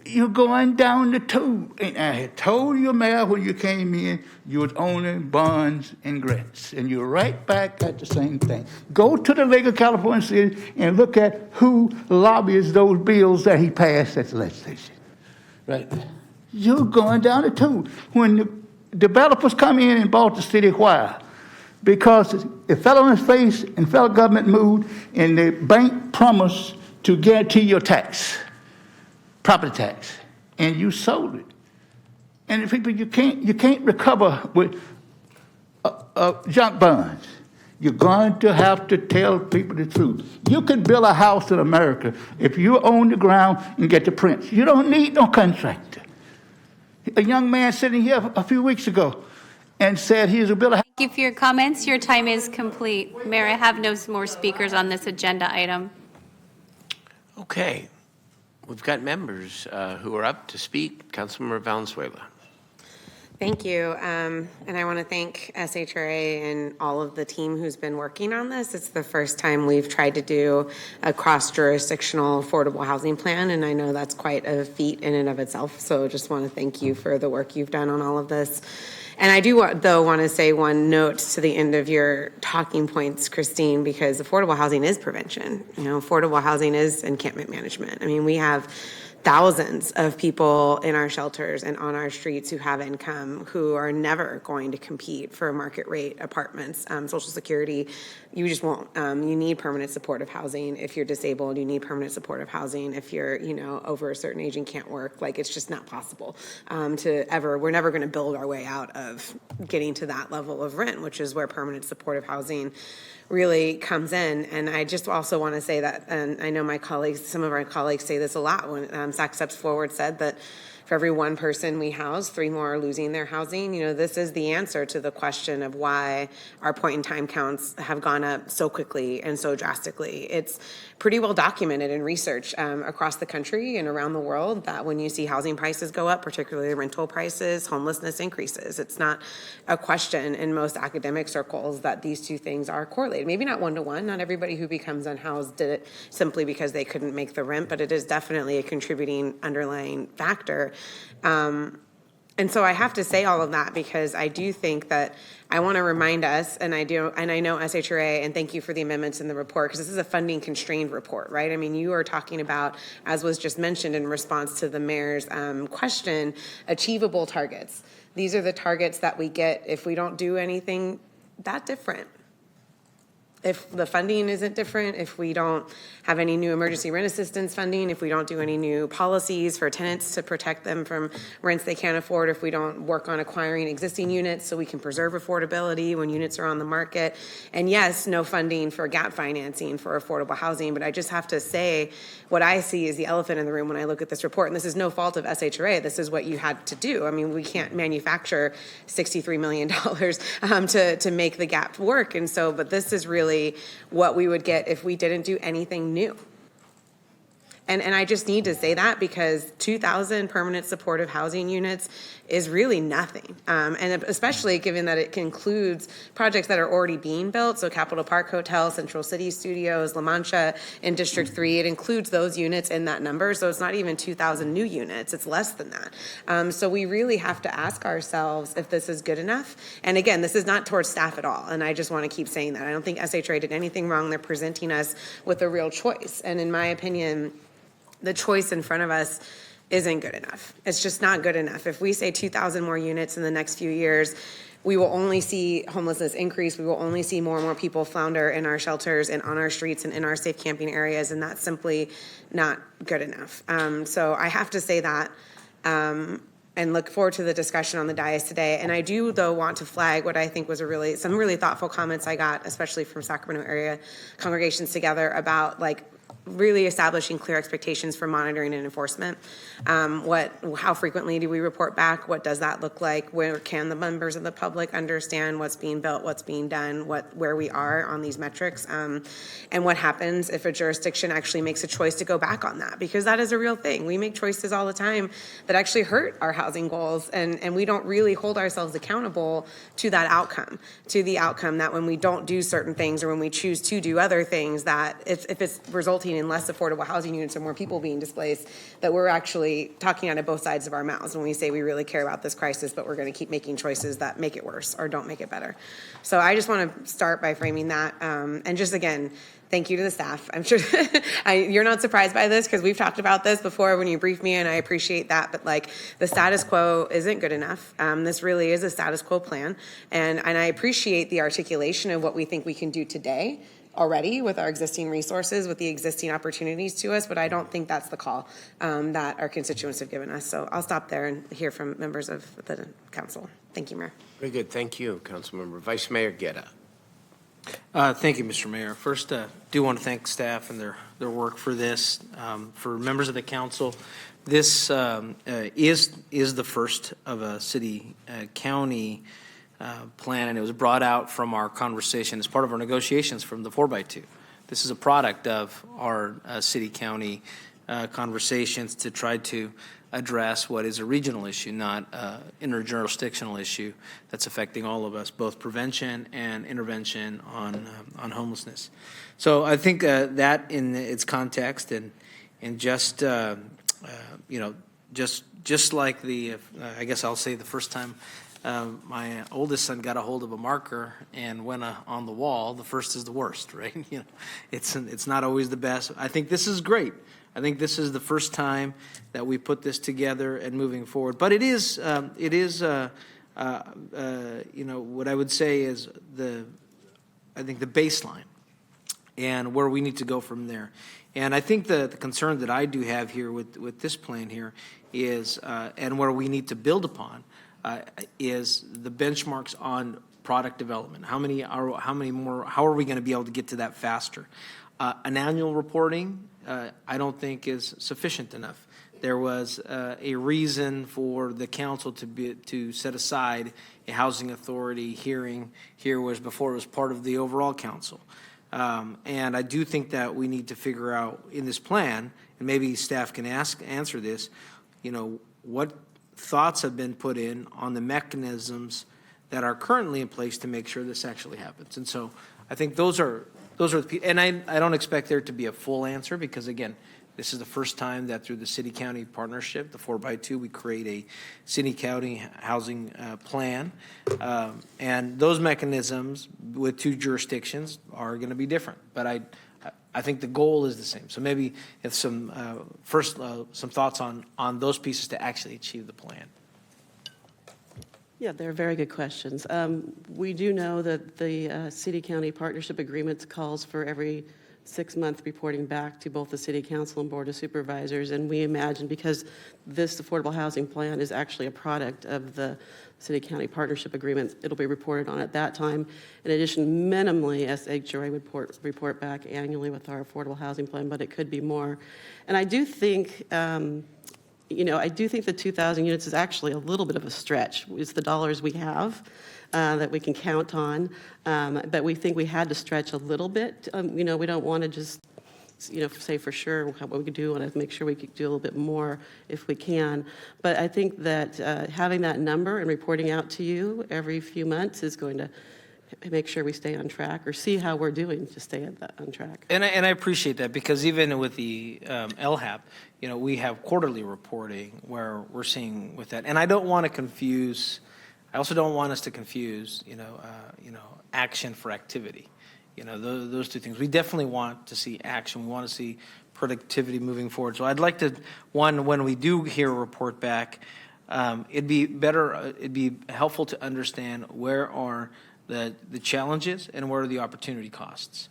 You're going down the tube. And I had told your mayor when you came in, you was owning bonds and grants. And you're right back at the same thing. Go to the Lake of California City and look at who lobbyists those bills that he passed at the legislature. Right. You're going down the tube. When the developers come in and bought the city, why? Because it fell on his face and federal government moved and the bank promised to guarantee your tax, property tax, and you sold it. And the people, you can't recover with junk bonds. You're going to have to tell people the truth. You can build a house in America if you own the ground and get the prints. You don't need no contractor. A young man sitting here a few weeks ago and said he was a builder. Thank you for your comments. Your time is complete. Mayor, I have no more speakers on this agenda item. Okay. We've got members who are up to speak. Councilmember Valenzuela. Thank you. And I want to thank SHRA and all of the team who's been working on this. It's the first time we've tried to do a cross-jurisdictional affordable housing plan, and I know that's quite a feat in and of itself. So just want to thank you for the work you've done on all of this. And I do, though, want to say one note to the end of your talking points, Christine, because affordable housing is prevention. You know, affordable housing is encampment management. I mean, we have thousands of people in our shelters and on our streets who have income who are never going to compete for market rate apartments. Social Security, you just won't. You need permanent supportive housing if you're disabled. You need permanent supportive housing if you're, over a certain age and can't work. Like, it's just not possible we're never going to build our way out of getting to that level of rent, which is where permanent supportive housing really comes in. And I just also want to say that, and I know my colleagues, some of our colleagues say this a lot when SAC Steps Forward said that for every one person we house, 3 more are losing their housing. This is the answer to the question of why our point-in-time counts have gone up so quickly and so drastically. It's pretty well documented in research across the country and around the world that when you see housing prices go up, particularly rental prices, homelessness increases. It's not a question in most academic circles that these two things are correlated. Maybe not one-to-one. Not everybody who becomes unhoused did it simply because they couldn't make the rent, but it is definitely a contributing underlying factor. And so I have to say all of that because I do think that I want to remind us, and I know SHRA, and thank you for the amendments in the report, because this is a funding constrained report, right? I mean, you are talking about, as was just mentioned in response to the mayor's question, achievable targets. These are the targets that we get if we don't do anything that different. If the funding isn't different, if we don't have any new emergency rent assistance funding, if we don't do any new policies for tenants to protect them from rents they can't afford, if we don't work on acquiring existing units so we can preserve affordability when units are on the market. And yes, no funding for gap financing for affordable housing, but I just have to say what I see is the elephant in the room when I look at this report, and this is no fault of SHRA, this is what you had to do. I mean, we can't manufacture $63 million to make the gap work, and so, but this is really what we would get if we didn't do anything new. And I just need to say that because 2,000 permanent supportive housing units is really nothing. And especially given that it includes projects that are already being built. So Capitol Park Hotel, Central City Studios, La Mancha in District 3, it includes those units in that number. So it's not even 2,000 new units, it's less than that. So we really have to ask ourselves if this is good enough. And again, this is not towards staff at all. And I just want to keep saying that. I don't think SHRA did anything wrong. They're presenting us with a real choice. And in my opinion, the choice in front of us isn't good enough. It's just not good enough. If we say 2,000 more units in the next few years, we will only see homelessness increase. We will only see more and more people flounder in our shelters and on our streets and in our safe camping areas, and that's simply not good enough. So I have to say that and look forward to the discussion on the dais today. And I do, though, want to flag what I think was some really thoughtful comments I got, especially from Sacramento area congregations together about really establishing clear expectations for monitoring and enforcement. How frequently do we report back? What does that look like? Where can the members of the public understand what's being built, what's being done, where we are on these metrics, and what happens if a jurisdiction actually makes a choice to go back on that? Because that is a real thing. We make choices all the time that actually hurt our housing goals, and we don't really hold ourselves accountable to that outcome, that when we don't do certain things or when we choose to do other things, that if it's resulting resulting in less affordable housing units or more people being displaced, that we're actually talking out of both sides of our mouths when we say we really care about this crisis, but we're going to keep making choices that make it worse or don't make it better. So I just want to start by framing that. And just again, thank you to the staff. I'm sure you're not surprised by this because we've talked about this before when you briefed me, and I appreciate that. But like, the status quo isn't good enough. This really is a status quo plan. And I appreciate the articulation of what we think we can do today already with our existing resources, with the existing opportunities to us, but I don't think that's the call that our constituents have given us. So I'll stop there and hear from members of the council. Thank you, Mayor. Very good. Thank you, Councilmember. Vice Mayor Guerra. Thank you, Mr. Mayor. First, do want to thank staff and their work for this. For members of the council, this is the first of a city-county plan, and it was brought out from our conversation as part of our negotiations from the 4x2. This is a product of our city-county conversations to try to address what is a regional issue, not an interjurisdictional issue that's affecting all of us, both prevention and intervention on homelessness. So I think that in its context and just just like the I guess I'll say the first time my oldest son got a hold of a marker and went on the wall, the first is the worst, right? It's not always the best. I think this is great. I think this is the first time that we put this together and moving forward. But it is what I would say is I think the baseline and where we need to go from there. And I think the concern that I do have here with this plan here is, and where we need to build upon, is the benchmarks on product development. How are we going to be able to get to that faster? An annual reporting, I don't think is sufficient enough. There was a reason for the council to set aside a housing authority hearing here was before it was part of the overall council. And I do think that we need to figure out in this plan, and maybe staff can answer this, what thoughts have been put in on the mechanisms that are currently in place to make sure this actually happens. And so I think those are and I don't expect there to be a full answer because, again, this is the first time that through the city-county partnership, the 4x2, we create a city-county housing plan. And those mechanisms with two jurisdictions are going to be different. But I think the goal is the same. So maybe if some thoughts on those pieces to actually achieve the plan. Yeah, they're very good questions. We do know that the city-county partnership agreement calls for every 6-month reporting back to both the City Council and Board of Supervisors, and we imagine because this affordable housing plan is actually a product of the City-County partnership agreement, it'll be reported on at that time. In addition, minimally, SHRA would report back annually with our affordable housing plan, but it could be more. And I do think I do think the 2,000 units is actually a little bit of a stretch. It's the dollars we have that we can count on, but we think we had to stretch a little bit. We don't want to just, say for sure what we could do. We want to make sure we could do a little bit more if we can. But I think that having that number and reporting out to you every few months is going to make sure we stay on track or see how we're doing to stay on track. And I appreciate that because even with the LHAP, we have quarterly reporting where we're seeing with that. And I don't want to confuse, I also don't want us to confuse, action for activity. Those two things. We definitely want to see action. We want to see productivity moving forward. So I'd like to, when we do hear a report back, it'd be helpful to understand where are the challenges and where are the opportunity costs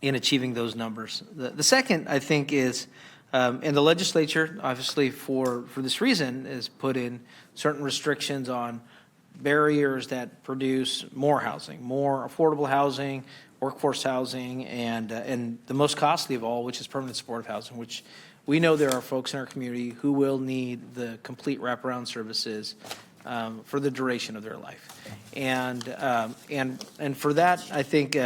in achieving those numbers. The second, I think, is, and the legislature, obviously for this reason, has put in certain restrictions on barriers that produce more housing, more affordable housing, workforce housing, and the most costly of all, which is permanent supportive housing, which we know there are folks in our community who will need the complete wraparound services for the duration of their life. And for that, I think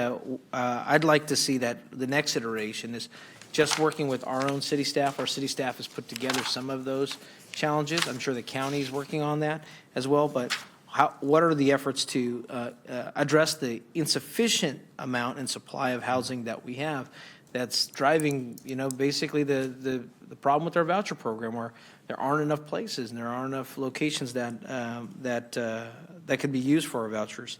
I'd like to see that the next iteration is just working with our own city staff. Our city staff has put together some of those challenges. I'm sure the county is working on that as well, but what are the efforts to address the insufficient amount and supply of housing that we have that's driving, basically the problem with our voucher program, where there aren't enough places and there aren't enough locations that could be used for our vouchers.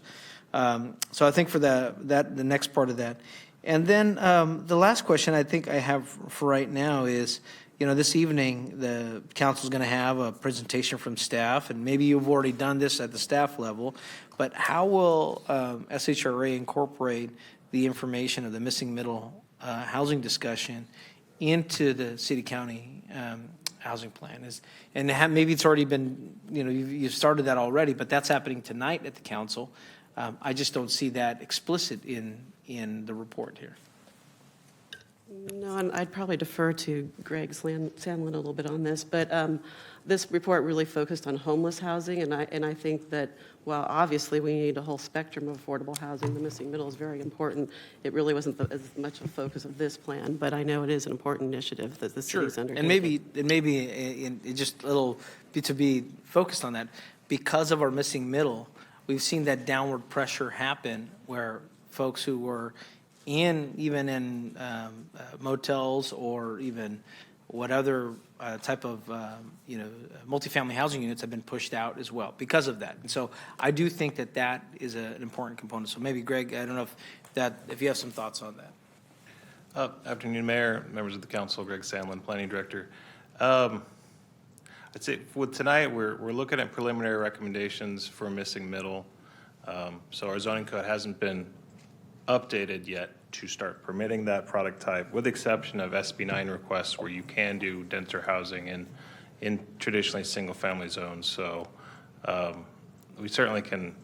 So I think for the next part of that. And then the last question I think I have for right now is, this evening, the council is going to have a presentation from staff, and maybe you've already done this at the staff level, but how will SHRA incorporate the information of the missing middle housing discussion into the city-county housing plan? Maybe it's already been, you've started that already, but that's happening tonight at the council. I just don't see that explicit in the report here. No, and I'd probably defer to Greg Sandlin a little bit on this, but this report really focused on homeless housing, and I think that while obviously we need a whole spectrum of affordable housing, the missing middle is very important. It really wasn't as much a focus of this plan, but I know it is an important initiative that the city's undertaking. And maybe just a little to be focused on that, because of our missing middle, we've seen that downward pressure happen where folks who were even in motels or even what other type of multifamily housing units have been pushed out as well because of that. And so I do think that is an important component. So maybe Greg, I don't know if you have some thoughts on that. Afternoon, Mayor, members of the council. Greg Sandlin, Planning Director. I'd say with tonight we're looking at preliminary recommendations for missing middle. So our zoning code hasn't been updated yet to start permitting that product type, with the exception of SB 9 requests where you can do denser housing in traditionally single-family zones. So we certainly can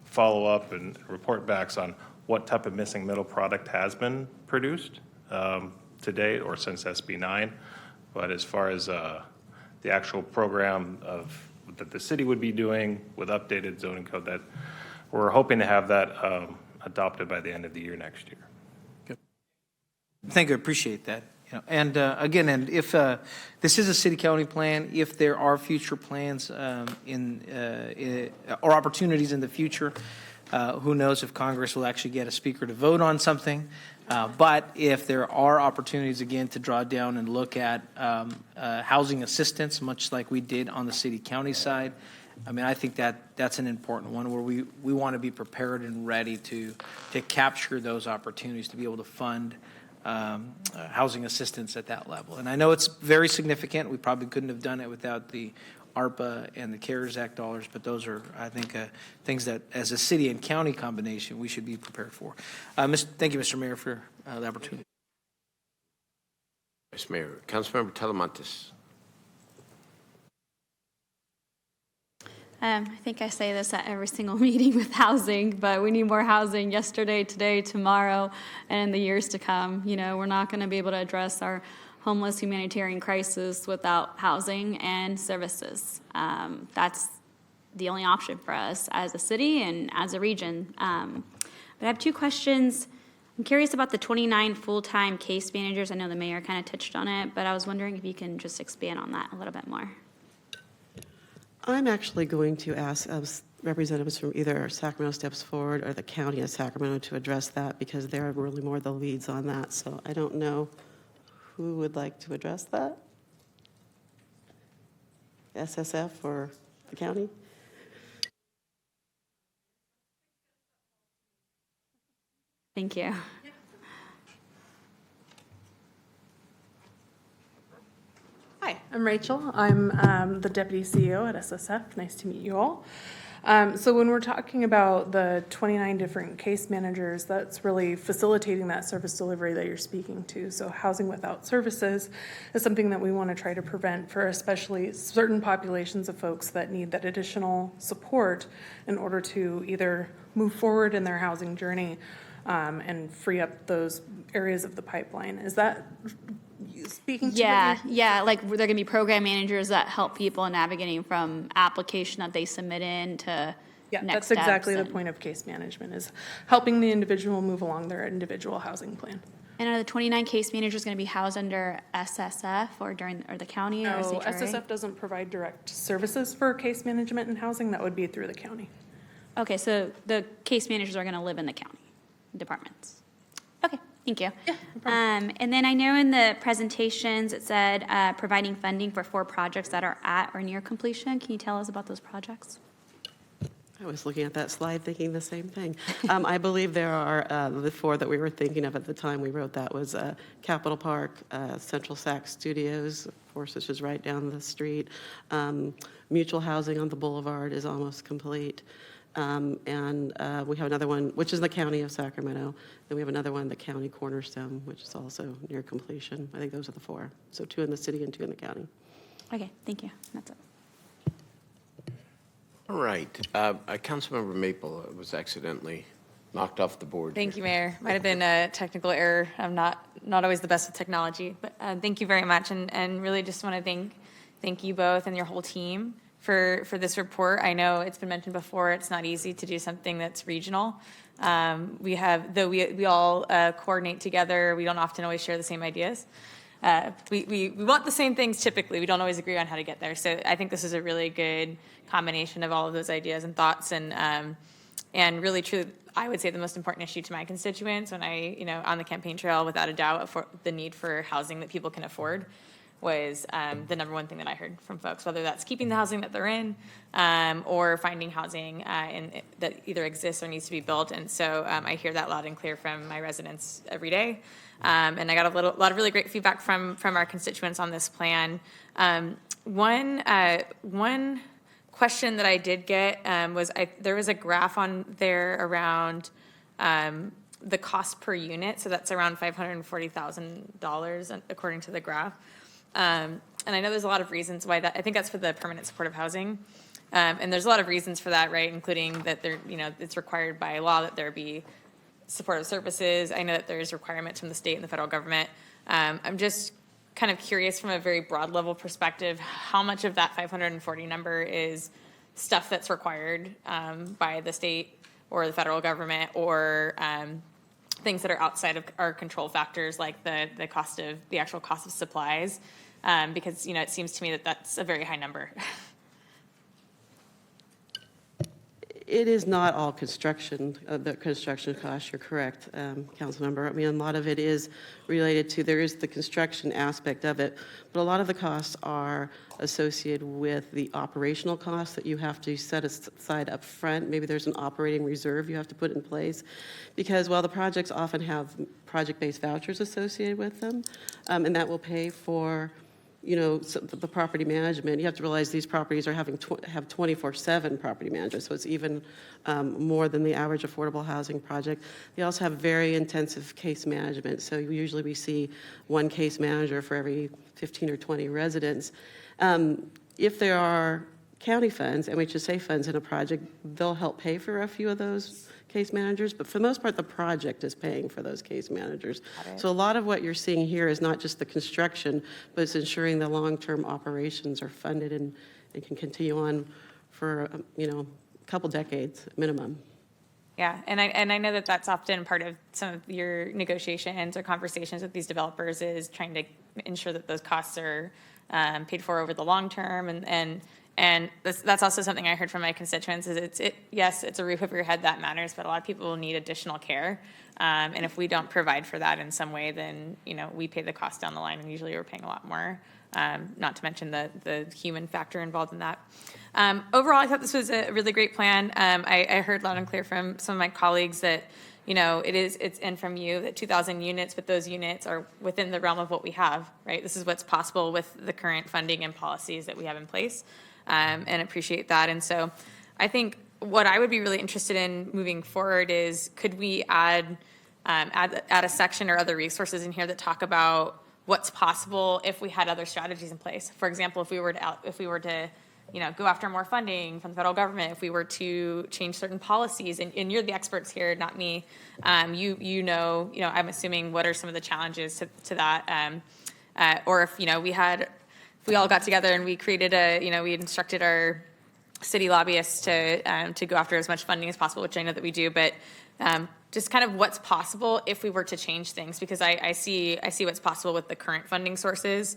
follow up and report backs on what type of missing middle product has been produced to date or since SB 9. But as far as the actual program that the city would be doing with updated zoning code, that we're hoping to have that adopted by the end of the year next year. Thank you, I appreciate that. And again, and if this is a city-county plan, if there are future plans or opportunities in the future, who knows if Congress will actually get a speaker to vote on something. But if there are opportunities, again, to draw down and look at housing assistance, much like we did on the city-county side, I think that's an important one where we want to be prepared and ready to capture those opportunities to be able to fund housing assistance at that level. And I know it's very significant. We probably couldn't have done it without the ARPA and the CARES Act dollars, but those are, I think, things that as a city and county combination, we should be prepared for. Thank you, Mr. Mayor, for the opportunity. Vice Mayor. Councilmember Talamantes. I think I say this at every single meeting with housing, but we need more housing yesterday, today, tomorrow, and in the years to come. We're not going to be able to address our homeless humanitarian crisis without housing and services. That's the only option for us as a city and as a region. But I have two questions. I'm curious about the 29 full-time case managers. I know the mayor kind of touched on it, but I was wondering if you can just expand on that a little bit more. I'm actually going to ask representatives from either Sacramento Steps Forward or the County of Sacramento to address that, because they're really more the leads on that. So I don't know who would like to address that. SSF or the county? Thank you. Hi, I'm Rachel. I'm the Deputy CEO at SSF. Nice to meet you all. So when we're talking about the 29 different case managers, that's really facilitating that service delivery that you're speaking to. So housing without services is something that we want to try to prevent for especially certain populations of folks that need that additional support in order to either move forward in their housing journey and free up those areas of the pipeline. Is that speaking to? Yeah, like they're going to be program managers that help people navigating from application that they submit in to next that's steps. exactly the point of case management, is helping the individual move along their individual housing plan. And are the 29 case managers going to be housed under SSF or the county or No, SHRA? SSF doesn't provide direct services for case management and housing. That would be through the county. Okay, so the case managers are going to live in the county departments. Okay, Thank you. And then I know in the presentations, it said providing funding for 4 projects that are at or near completion. Can you tell us about those projects? I was looking at that slide thinking the same thing. I believe there are the 4 that we were thinking of at the time we wrote that was Capitol Park, Central Sac Studios, of course, which is right down the street. Mutual housing on the boulevard is almost complete. And we have another one, which is the county of Sacramento. Then we have another one, the county Cornerstone, which is also near completion. I think those are the 4. So 2 in the city and 2 in the county. Okay, thank you. That's it. All right. Councilmember Maple was accidentally knocked off the board. Thank you, Mayor. Might have been a technical error. I'm not always the best with technology, but thank you very much, and really just want to thank you both and your whole team for this report. I know it's been mentioned before, it's not easy to do something that's regional. We all coordinate together, we don't often always share the same ideas. We want the same things typically, we don't always agree on how to get there. So I think this is a really good combination of all of those ideas and thoughts, and really truly, I would say the most important issue to my constituents when on the campaign trail, without a doubt, for the need for housing that people can afford was the number one thing that I heard from folks, whether that's keeping the housing that they're in or finding housing that either exists or needs to be built. And so I hear that loud and clear from my residents every day. And I got a lot of really great feedback from our constituents on this plan. One question that I did get was there was a graph on there around the cost per unit. So that's around $540,000 according to the graph. And I know there's a lot of reasons why that, I think that's for the permanent supportive housing. And there's a lot of reasons for that, right? Including that it's required by law that there be supportive services. I know that there's requirements from the state and the federal government. I'm just kind of curious from a very broad level perspective, how much of that 540 number is stuff that's required by the state or the federal government, or things that are outside of our control factors, like the actual cost of supplies, because it seems to me that that's a very high number. It is not all construction, the construction costs, you're correct, Councilmember. I mean, a lot of it is related to, there is the construction aspect of it, but a lot of the costs are associated with the operational costs that you have to set aside up front. Maybe there's an operating reserve you have to put in place, because while the projects often have project-based vouchers associated with them, and that will pay for the property management, you have to realize these properties are have 24/7 property management, so it's even more than the average affordable housing project. They also have very intensive case management, so usually we see one case manager for every 15 or 20 residents. If there are county funds, MHSA funds in a project, they'll help pay for a few of those case managers, but for the most part, the project is paying for those case managers. So a lot of what you're seeing here is not just the construction, but it's ensuring the long-term operations are funded and can continue on for, a couple decades minimum. Yeah, and I know that that's often part of some of your negotiations or conversations with these developers, is trying to ensure that those costs are paid for over the long term, and that's also something I heard from my constituents, is yes, it's a roof over your head, that matters, but a lot of people will need additional care. And if we don't provide for that in some way, then, we pay the cost down the line, and usually we're paying a lot more, not to mention the human factor involved in that. Overall, I thought this was a really great plan. I heard loud and clear from some of my colleagues that, and from you, that 2,000 units, but those units are within the realm of what we have, right? This is what's possible with the current funding and policies that we have in place. And appreciate that. And so I think what I would be really interested in moving forward is, could we add a section or other resources in here that talk about what's possible if we had other strategies in place? For example, if we were to go after more funding from the federal government, if we were to change certain policies, and you're the experts here, not me, I'm assuming what are some of the challenges to that, or if we all got together and we created we instructed our city lobbyists to go after as much funding as possible, which I know that we do, but just kind of what's possible if we were to change things, because I see what's possible with the current funding sources.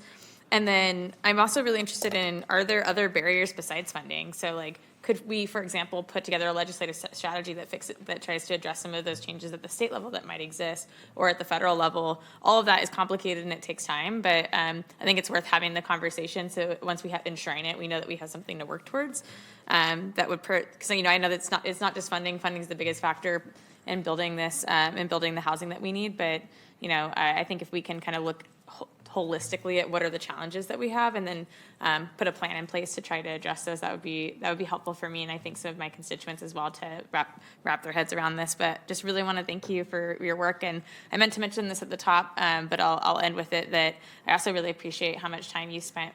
And then I'm also really interested in, are there other barriers besides funding? So could we, for example, put together a legislative strategy that tries to address some of those changes at the state level that might exist, or at the federal level? All of that is complicated and it takes time, but I think it's worth having the conversation. So once we enshrine it, we know that we have something to work towards. That would, because I know that it's not just funding. Funding is the biggest factor in building this, in building the housing that we need. But I think if we can kind of look holistically at what are the challenges that we have, and then put a plan in place to try to address those, that would be helpful for me, and I think some of my constituents as well, to wrap their heads around this. But just really want to thank you for your work. And I meant to mention this at the top, but I'll end with it, that I also really appreciate how much time you spent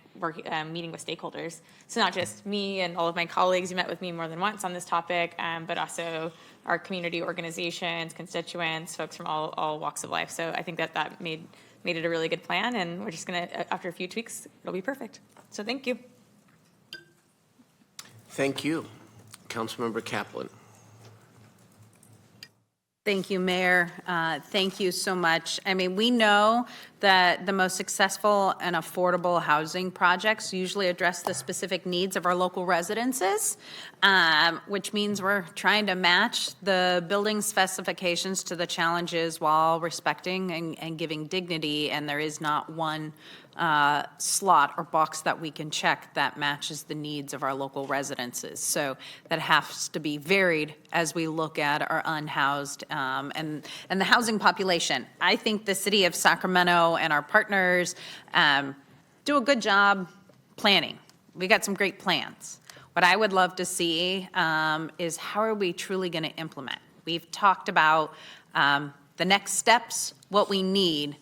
meeting with stakeholders. So not just me and all of my colleagues, you met with me more than once on this topic, but also our community organizations, constituents, folks from all walks of life. So I think that made it a really good plan, and we're just going to, after a few tweaks, it'll be perfect. So thank you. Thank you. Councilmember Kaplan. Thank you, Mayor. Thank you so much. I mean, we know that the most successful and affordable housing projects usually address the specific needs of our local residences, which means we're trying to match the building specifications to the challenges while respecting and giving dignity, and there is not one slot or box that we can check that matches the needs of our local residences. So that has to be varied as we look at our unhoused and the housing population. I think the city of Sacramento and our partners do a good job planning. We got some great plans. What I would love to see is how are we truly going to implement? We've talked about the next steps, what we need.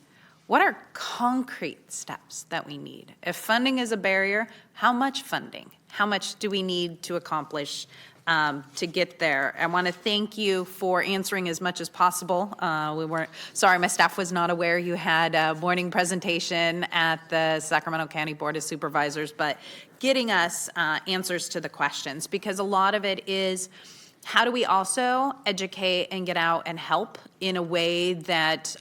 What are concrete steps that we need? If funding is a barrier, how much funding? How much do we need to accomplish to get there? I want to thank you for answering as much as possible. Sorry, my staff was not aware you had a morning presentation at the Sacramento County Board of Supervisors, but getting us answers to the questions, because a lot of it is, how do we also educate and get out and help in a way that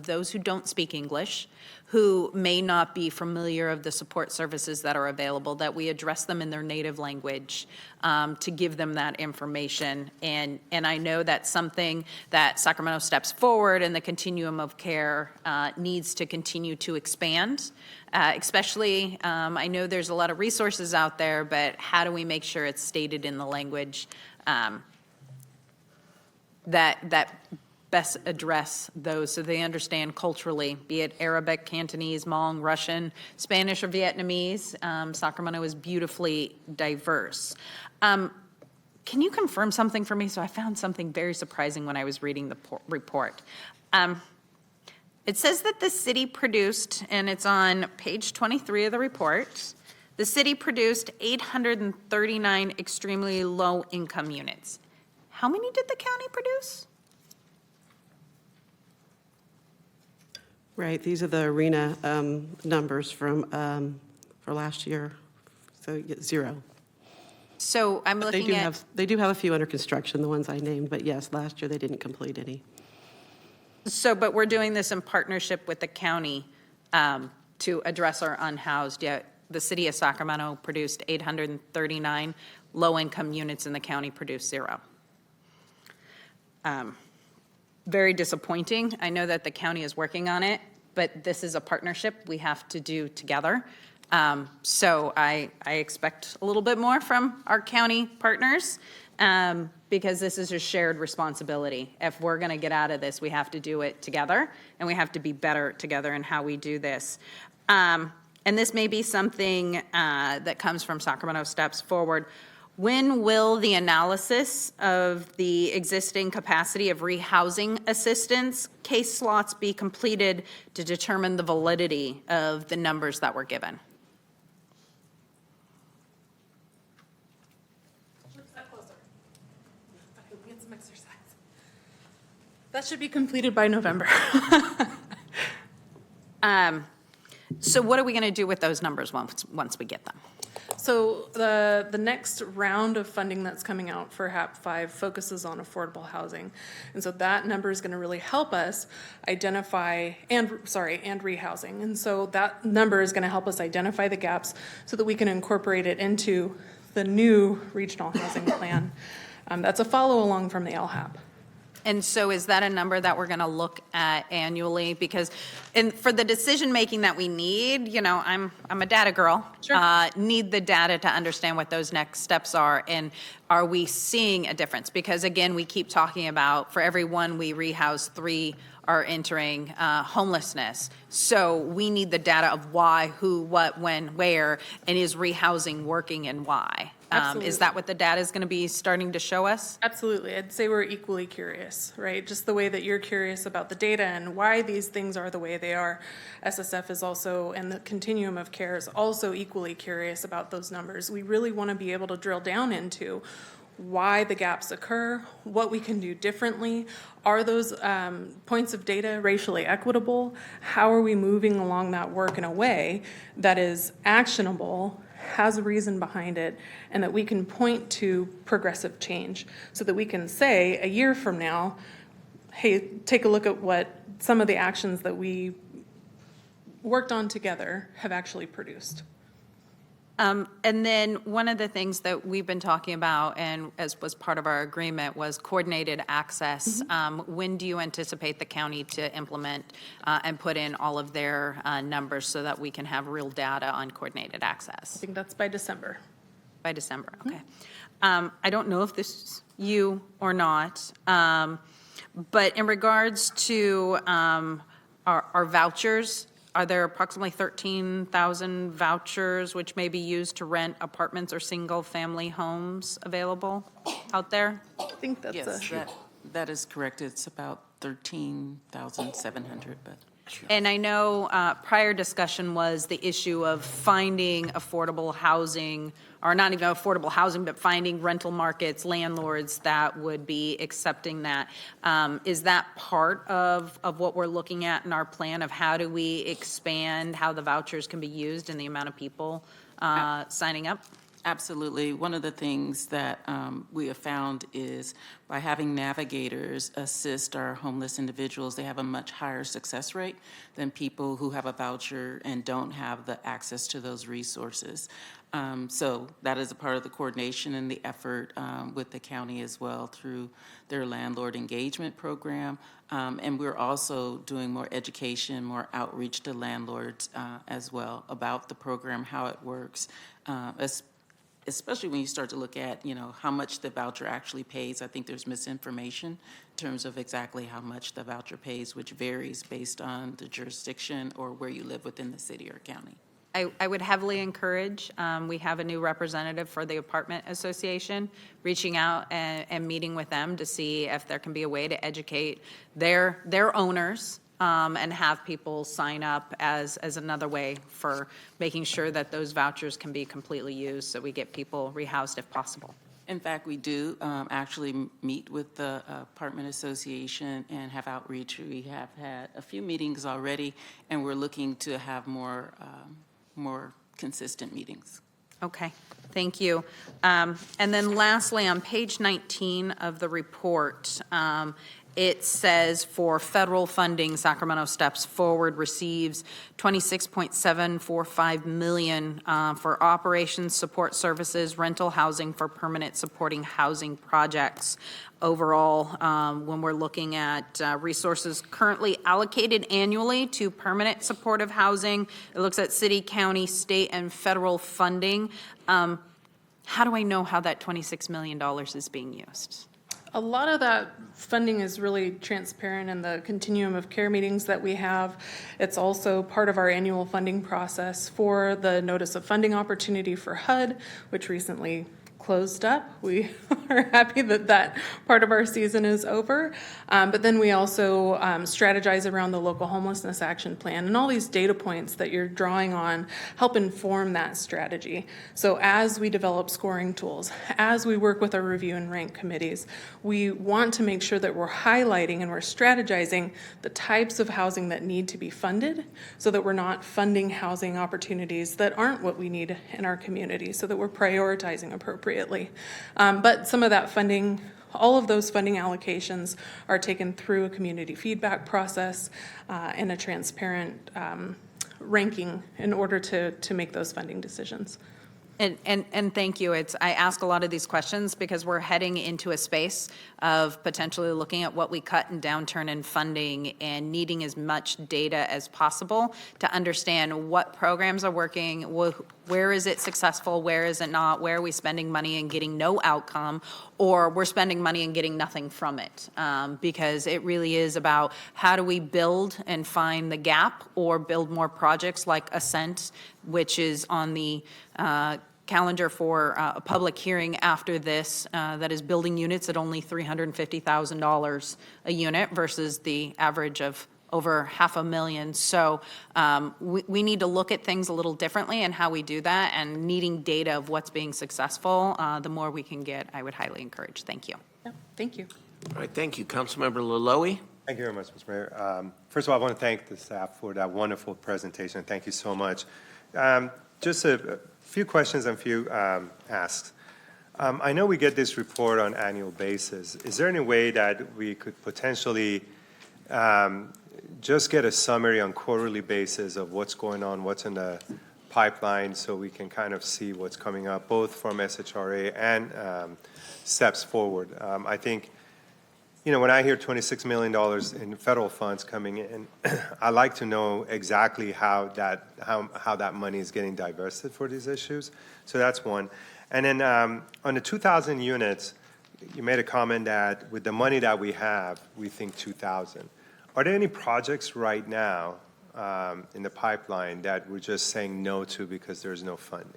those who don't speak English, who may not be familiar of the support services that are available, that we address them in their native language to give them that information. And I know that's something that Sacramento Steps Forward and the continuum of care needs to continue to expand. Especially, I know there's a lot of resources out there, but how do we make sure it's stated in the language that best address those so they understand culturally, be it Arabic, Cantonese, Hmong, Russian, Spanish, or Vietnamese. Sacramento is beautifully diverse. Can you confirm something for me? So I found something very surprising when I was reading the report. It says that the city produced, and it's on page 23 of the report, the city produced 839 extremely low-income units. How many did the county produce? Right, these are the arena numbers from for last year, so 0. So I'm But looking at... They do have a few under construction, the ones I named, but yes, last year they didn't complete any. So, but we're doing this in partnership with the county to address our unhoused. Yet the city of Sacramento produced 839 low-income units, and the county produced 0. Very disappointing. I know that the county is working on it, but this is a partnership we have to do together. So I expect a little bit more from our county partners because this is a shared responsibility. If we're going to get out of this, we have to do it together, and we have to be better together in how we do this. And this may be something that comes from Sacramento Steps Forward. When will the analysis of the existing capacity of rehousing assistance case slots be completed to determine the validity of the numbers that were given? That should be completed by November. So what are we going to do with those numbers once we get them? So the next round of funding that's coming out for HAP 5 focuses on affordable housing. And so that number is going to really help us identify, and rehousing. And so that number is going to help us identify the gaps so that we can incorporate it into the new regional housing plan. That's a follow-along from the LHAP. And so is that a number that we're going to look at annually? Because for the decision-making that we need, you know, I'm a data girl. Sure. Need the data to understand what those next steps are. And are we seeing a difference? Because again, we keep talking about for every one we rehouse, 3 are entering homelessness. So we need the data of why, who, what, when, where, and is rehousing working and why? Is that what the data is going to be starting to show us? Absolutely. I'd say we're equally curious, right? Just the way that you're curious about the data and why these things are the way they are. SSF is also, and the continuum of care is also equally curious about those numbers. We really want to be able to drill down into why the gaps occur, what we can do differently. Are those points of data racially equitable? How are we moving along that work in a way that is actionable, has a reason behind it, and that we can point to progressive change so that we can say a year from now, hey, take a look at what some of the actions that we worked on together have actually produced. And then one of the things that we've been talking about, and as was part of our agreement, was coordinated access. When do you anticipate the county to implement and put in all of their numbers so that we can have real data on coordinated access? I think that's by December. By December, okay. I don't know if this is you or not, but in regards to our vouchers, are there approximately 13,000 vouchers which may be used to rent apartments or single-family homes available out there? I think that's Yes, that is correct. It's about 13,700, but. And I know prior discussion was the issue of finding affordable housing, or not even affordable housing, but finding rental markets, landlords that would be accepting that. Is that part of what we're looking at in our plan of how do we expand how the vouchers can be used and the amount of people signing up? Absolutely. One of the things that we have found is by having navigators assist our homeless individuals, they have a much higher success rate than people who have a voucher and don't have the access to those resources. So that is a part of the coordination and the effort with the county as well through their landlord engagement program. And we're also doing more education, more outreach to landlords as well about the program, how it works, especially when you start to look at, you know, how much the voucher actually pays. I think there's misinformation in terms of exactly how much the voucher pays, which varies based on the jurisdiction or where you live within the city or county. I would heavily encourage, we have a new representative for the apartment association, reaching out and meeting with them to see if there can be a way to educate their owners and have people sign up as another way for making sure that those vouchers can be completely used so we get people rehoused if possible. In fact, we do actually meet with the apartment association and have outreach. We have had a few meetings already, and we're looking to have more consistent meetings. Okay, thank you. And then lastly, on page 19 of the report, it says for federal funding, Sacramento Steps Forward receives $26.745 million for operations, support services, rental housing for permanent supporting housing projects. Overall, when we're looking at resources currently allocated annually to permanent supportive housing, it looks at city, county, state, and federal funding. How do I know how that $26 million is being used? A lot of that funding is really transparent in the continuum of care meetings that we have. It's also part of our annual funding process for the Notice of Funding Opportunity for HUD, which recently closed up. We are happy that that part of our season is over. But then we also strategize around the local homelessness action plan, and all these data points that you're drawing on help inform that strategy. So as we develop scoring tools, as we work with our review and rank committees, we want to make sure that we're highlighting and we're strategizing the types of housing that need to be funded so that we're not funding housing opportunities that aren't what we need in our community, so that we're prioritizing appropriately. But some of that funding, all of those funding allocations are taken through a community feedback process and a transparent ranking in order to make those funding decisions. And thank you. I ask a lot of these questions because we're heading into a space of potentially looking at what we cut and downturn in funding and needing as much data as possible to understand what programs are working, where is it successful, where is it not, where are we spending money and getting no outcome, or we're spending money and getting nothing from it. Because it really is about how do we build and find the gap or build more projects like Ascent, which is on the calendar for a public hearing after this, that is building units at only $350,000 a unit versus the average of over $500,000. So we need to look at things a little differently and how we do that, and needing data of what's being successful, the more we can get, I would highly encourage. Thank you. Thank you. All right, thank you. Councilmember Laloie? Thank you very much, Mr. Mayor. First of all, I want to thank the staff for that wonderful presentation. Thank you so much. Just a few questions and a few asks. I know we get this report on an annual basis. Is there any way that we could potentially just get a summary on quarterly basis of what's going on, what's in the pipeline, so we can kind of see what's coming up, both from SHRA and steps forward? I think, you know, when I hear $26 million in federal funds coming in, I like to know exactly how that money is getting divested for these issues. So that's one. And then on the 2,000 units, you made a comment that with the money that we have, we think 2,000. Are there any projects right now in the pipeline that we're just saying no to because there's no funding?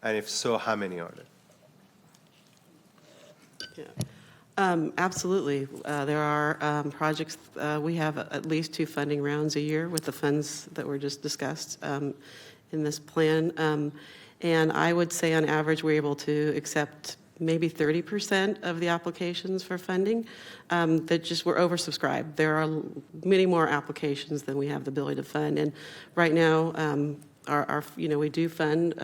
And if so, how many are there? Yeah. Absolutely. There are projects, we have at least 2 funding rounds a year with the funds that were just discussed in this plan. And I would say on average, we're able to accept maybe 30% of the applications for funding that just were oversubscribed. There are many more applications than we have the ability to fund. And right now, we do fund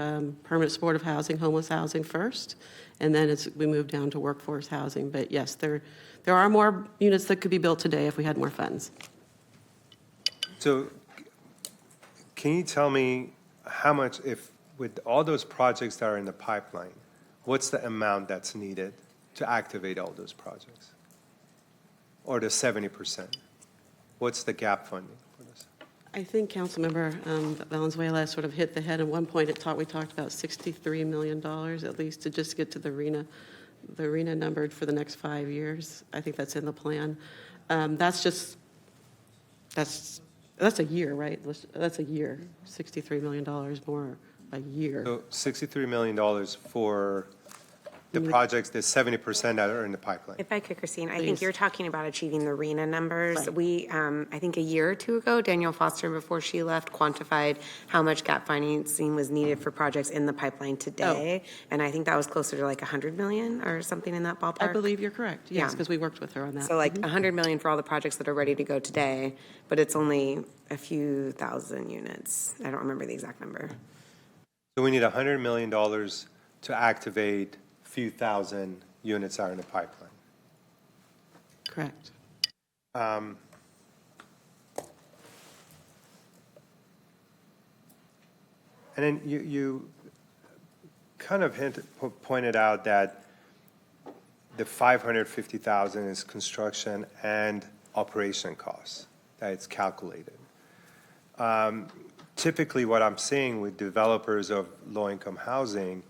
permanent supportive housing, homeless housing first, and then we move down to workforce housing. But yes, there are more units that could be built today if we had more funds. So can you tell me how much, if with all those projects that are in the pipeline, what's the amount that's needed to activate all those projects? Or the 70%? What's the gap funding for this? I think Councilmember Valenzuela sort of hit the head. At one point, we talked about $63 million at least to just get to the RENA numbered for the next 5 years. I think that's in the plan. That's a year, right? That's a year. $63 million more a year. So $63 million for the projects, the 70% that are in the pipeline. If I could, Christine, I Please. think you're talking about achieving the RENA numbers. Right. We, I think a year or two ago, Danielle Foster, before she left, quantified how much gap financing was needed for projects in the pipeline today. And I think that was closer to like 100 million or something in that ballpark. I believe you're correct, yes, Yeah. because we worked with her on that. So like 100 million for all the projects that are ready to go today, but it's only a few thousand units. I don't remember the exact number. So we need $100 million to activate a few thousand units that are in the pipeline. Correct. And then you kind of pointed out that the 550,000 is construction and operation costs, that it's calculated. Typically, what I'm seeing with developers of low-income housing,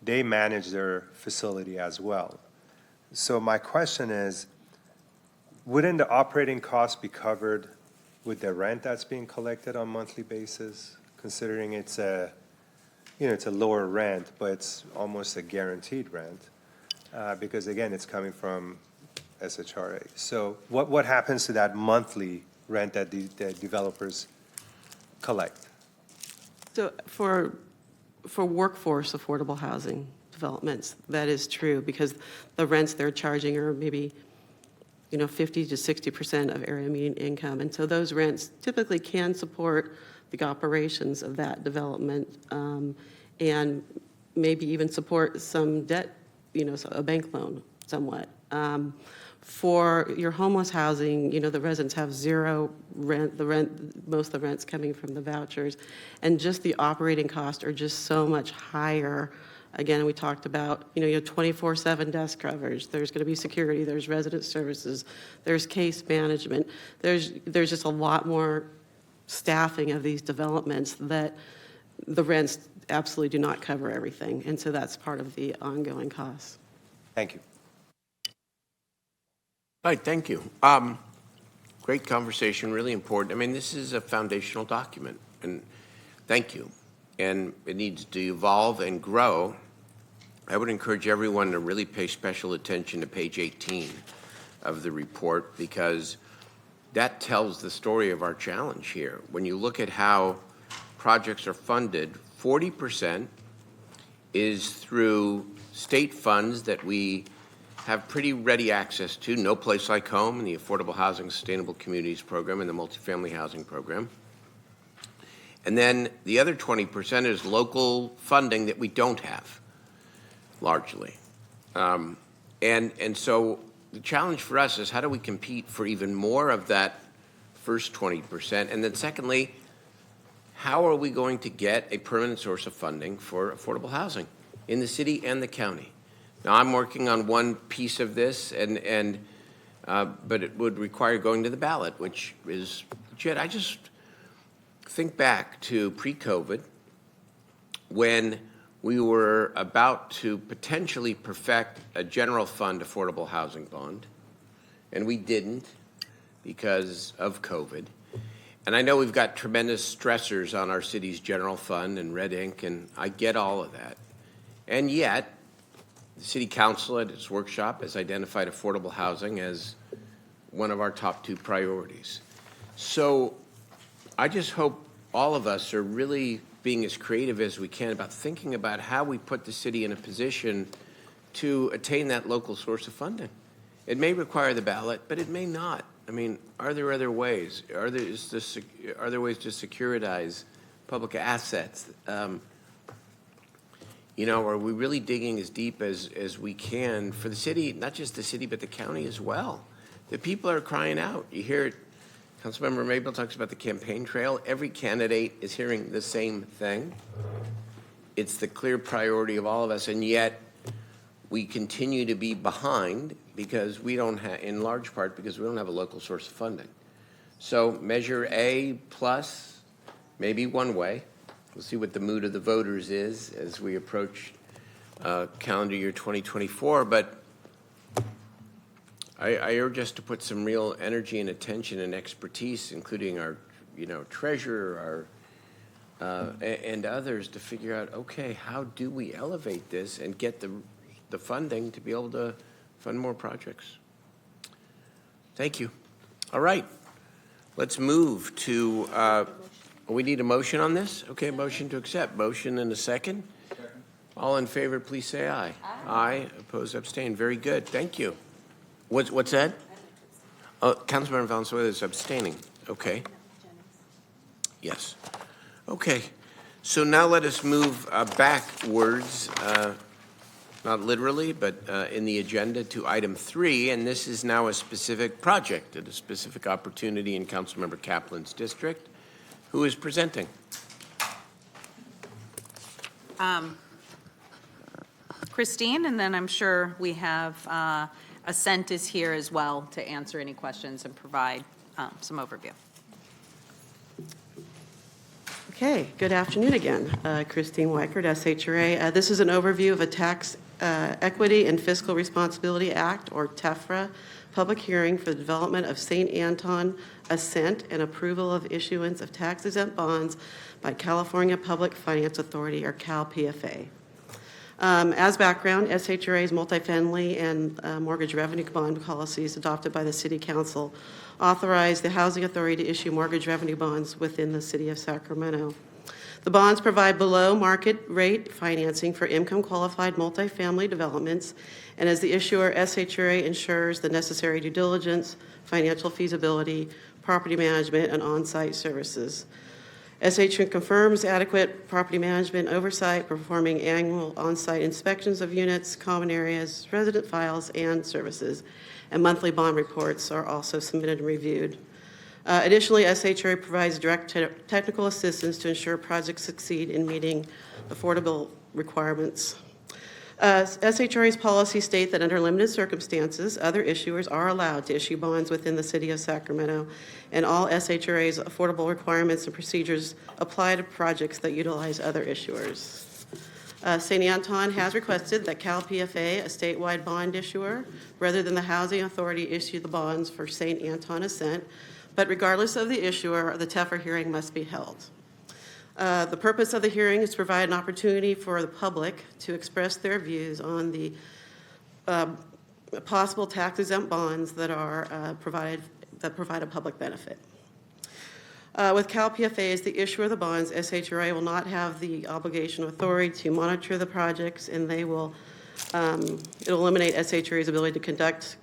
they manage their facility as well. So my question is, wouldn't the operating costs be covered with the rent that's being collected on a monthly basis, considering it's a lower rent, but it's almost a guaranteed rent, because again, it's coming from SHRA. So what happens to that monthly rent that the developers collect? So for workforce affordable housing developments, that is true, because the rents they're charging are maybe 50 to 60% of area median income. And so those rents typically can support the operations of that development, and maybe even support some debt, so a bank loan somewhat. For your homeless housing, the residents have zero rent, most of the rent's coming from the vouchers, and just the operating costs are just so much higher. Again, we talked about, you have 24/7 desk coverage, there's going to be security, there's resident services, there's case management, there's just a lot more staffing of these developments that the rents absolutely do not cover everything, and so that's part of the ongoing costs. Thank you. All right, thank you. Great conversation, really important. I mean, this is a foundational document, and thank you. And it needs to evolve and grow. I would encourage everyone to really pay special attention to page 18 of the report, because that tells the story of our challenge here. When you look at how projects are funded, 40% is through state funds that we have pretty ready access to, No Place Like Home and the Affordable Housing Sustainable Communities Program and the Multifamily Housing Program. And then the other 20% is local funding that we don't have, largely. And so the challenge for us is, how do we compete for even more of that first 20%? And then secondly, how are we going to get a permanent source of funding for affordable housing in the city and the county? Now, I'm working on one piece of this, but it would require going to the ballot, which is legit. I just think back to pre-COVID, when we were about to potentially perfect a general fund affordable housing bond, and we didn't because of COVID. And I know we've got tremendous stressors on our city's general fund and red ink, and I get all of that. And yet, the City Council at its workshop has identified affordable housing as one of our top 2 priorities. So I just hope all of us are really being as creative as we can about thinking about how we put the city in a position to attain that local source of funding. It may require the ballot, but it may not. I mean, are there other ways? Are there ways to securitize public assets? Are we really digging as deep as we can for the city, not just the city, but the county as well? The people are crying out. You hear Councilmember Mabel talks about the campaign trail. Every candidate is hearing the same thing. It's the clear priority of all of us, and yet we continue to be behind because we don't have, in large part, because we don't have a local source of funding. So Measure A plus, maybe one way. We'll see what the mood of the voters is as we approach calendar year 2024. But I urge us to put some real energy and attention and expertise, including our, treasurer, and others, to figure out, okay, how do we elevate this and get the funding to be able to fund more projects? Thank you. All right, let's move to. We need a motion on this? Okay, motion to accept. Motion and a second. Second. All in favor, please say aye. Aye. Aye. Opposed, abstain. Very good. Thank you. What's that? Councilmember Valenzuela is abstaining. Okay. Yes. Okay. So now let us move backwards, not literally, but in the agenda, to item 3, and this is now a specific project at a specific opportunity in Councilmember Kaplan's district. Who is presenting? Christine, and then I'm sure we have Ascent is here as well to answer any questions and provide some overview. Okay, good afternoon again. Christine Weichert, SHRA. This is an overview of a Tax Equity and Fiscal Responsibility Act, or TEFRA, public hearing for the development of St. Anton Ascent and approval of issuance of tax-exempt bonds by California Public Finance Authority, or CalPFA. As background, SHRA's multifamily and mortgage revenue bond policies adopted by the City Council authorize the Housing Authority to issue mortgage revenue bonds within the City of Sacramento. The bonds provide below market rate financing for income qualified multifamily developments, and as the issuer, SHRA ensures the necessary due diligence, financial feasibility, property management, and on-site services. SHRA confirms adequate property management oversight, performing annual on-site inspections of units, common areas, resident files, and services. And monthly bond reports are also submitted and reviewed. Additionally, SHRA provides direct technical assistance to ensure projects succeed in meeting affordable requirements. SHRA's policies state that under limited circumstances, other issuers are allowed to issue bonds within the city of Sacramento, and all SHRA's affordable requirements and procedures apply to projects that utilize other issuers. St. Anton has requested that Cal PFA, a statewide bond issuer, rather than the Housing Authority, issue the bonds for St. Anton Ascent, but regardless of the issuer, the TEFRA hearing must be held. The purpose of the hearing is to provide an opportunity for the public to express their views on the possible tax-exempt bonds that are provide a public benefit. With Cal PFA as the issuer of the bonds, SHRA will not have the obligation or authority to monitor the projects, and they will it'll eliminate SHRA's ability to conduct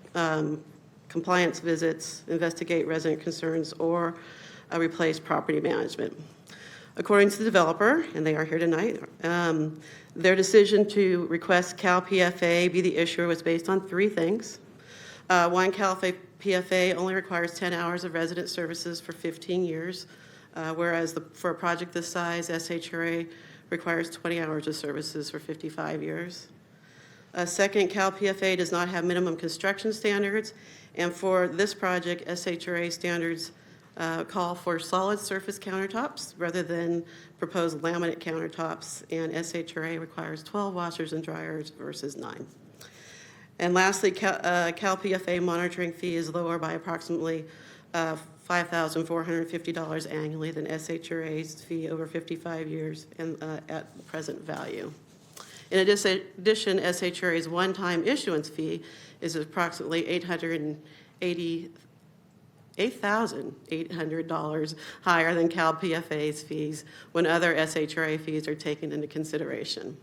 compliance visits, investigate resident concerns, or replace property management. According to the developer, and they are here tonight, their decision to request Cal PFA be the issuer was based on three things. One, Cal PFA only requires 10 hours of resident services for 15 years, whereas for a project this size, SHRA requires 20 hours of services for 55 years. Second, Cal PFA does not have minimum construction standards, and for this project, SHRA standards call for solid surface countertops rather than proposed laminate countertops, and SHRA requires 12 washers and dryers versus 9. And lastly, Cal PFA monitoring fee is lower by approximately $5,450 annually than SHRA's fee over 55 years and at present value. In addition, SHRA's one-time issuance fee is approximately $8,800 higher than Cal PFA's fees when other SHRA fees are taken into consideration.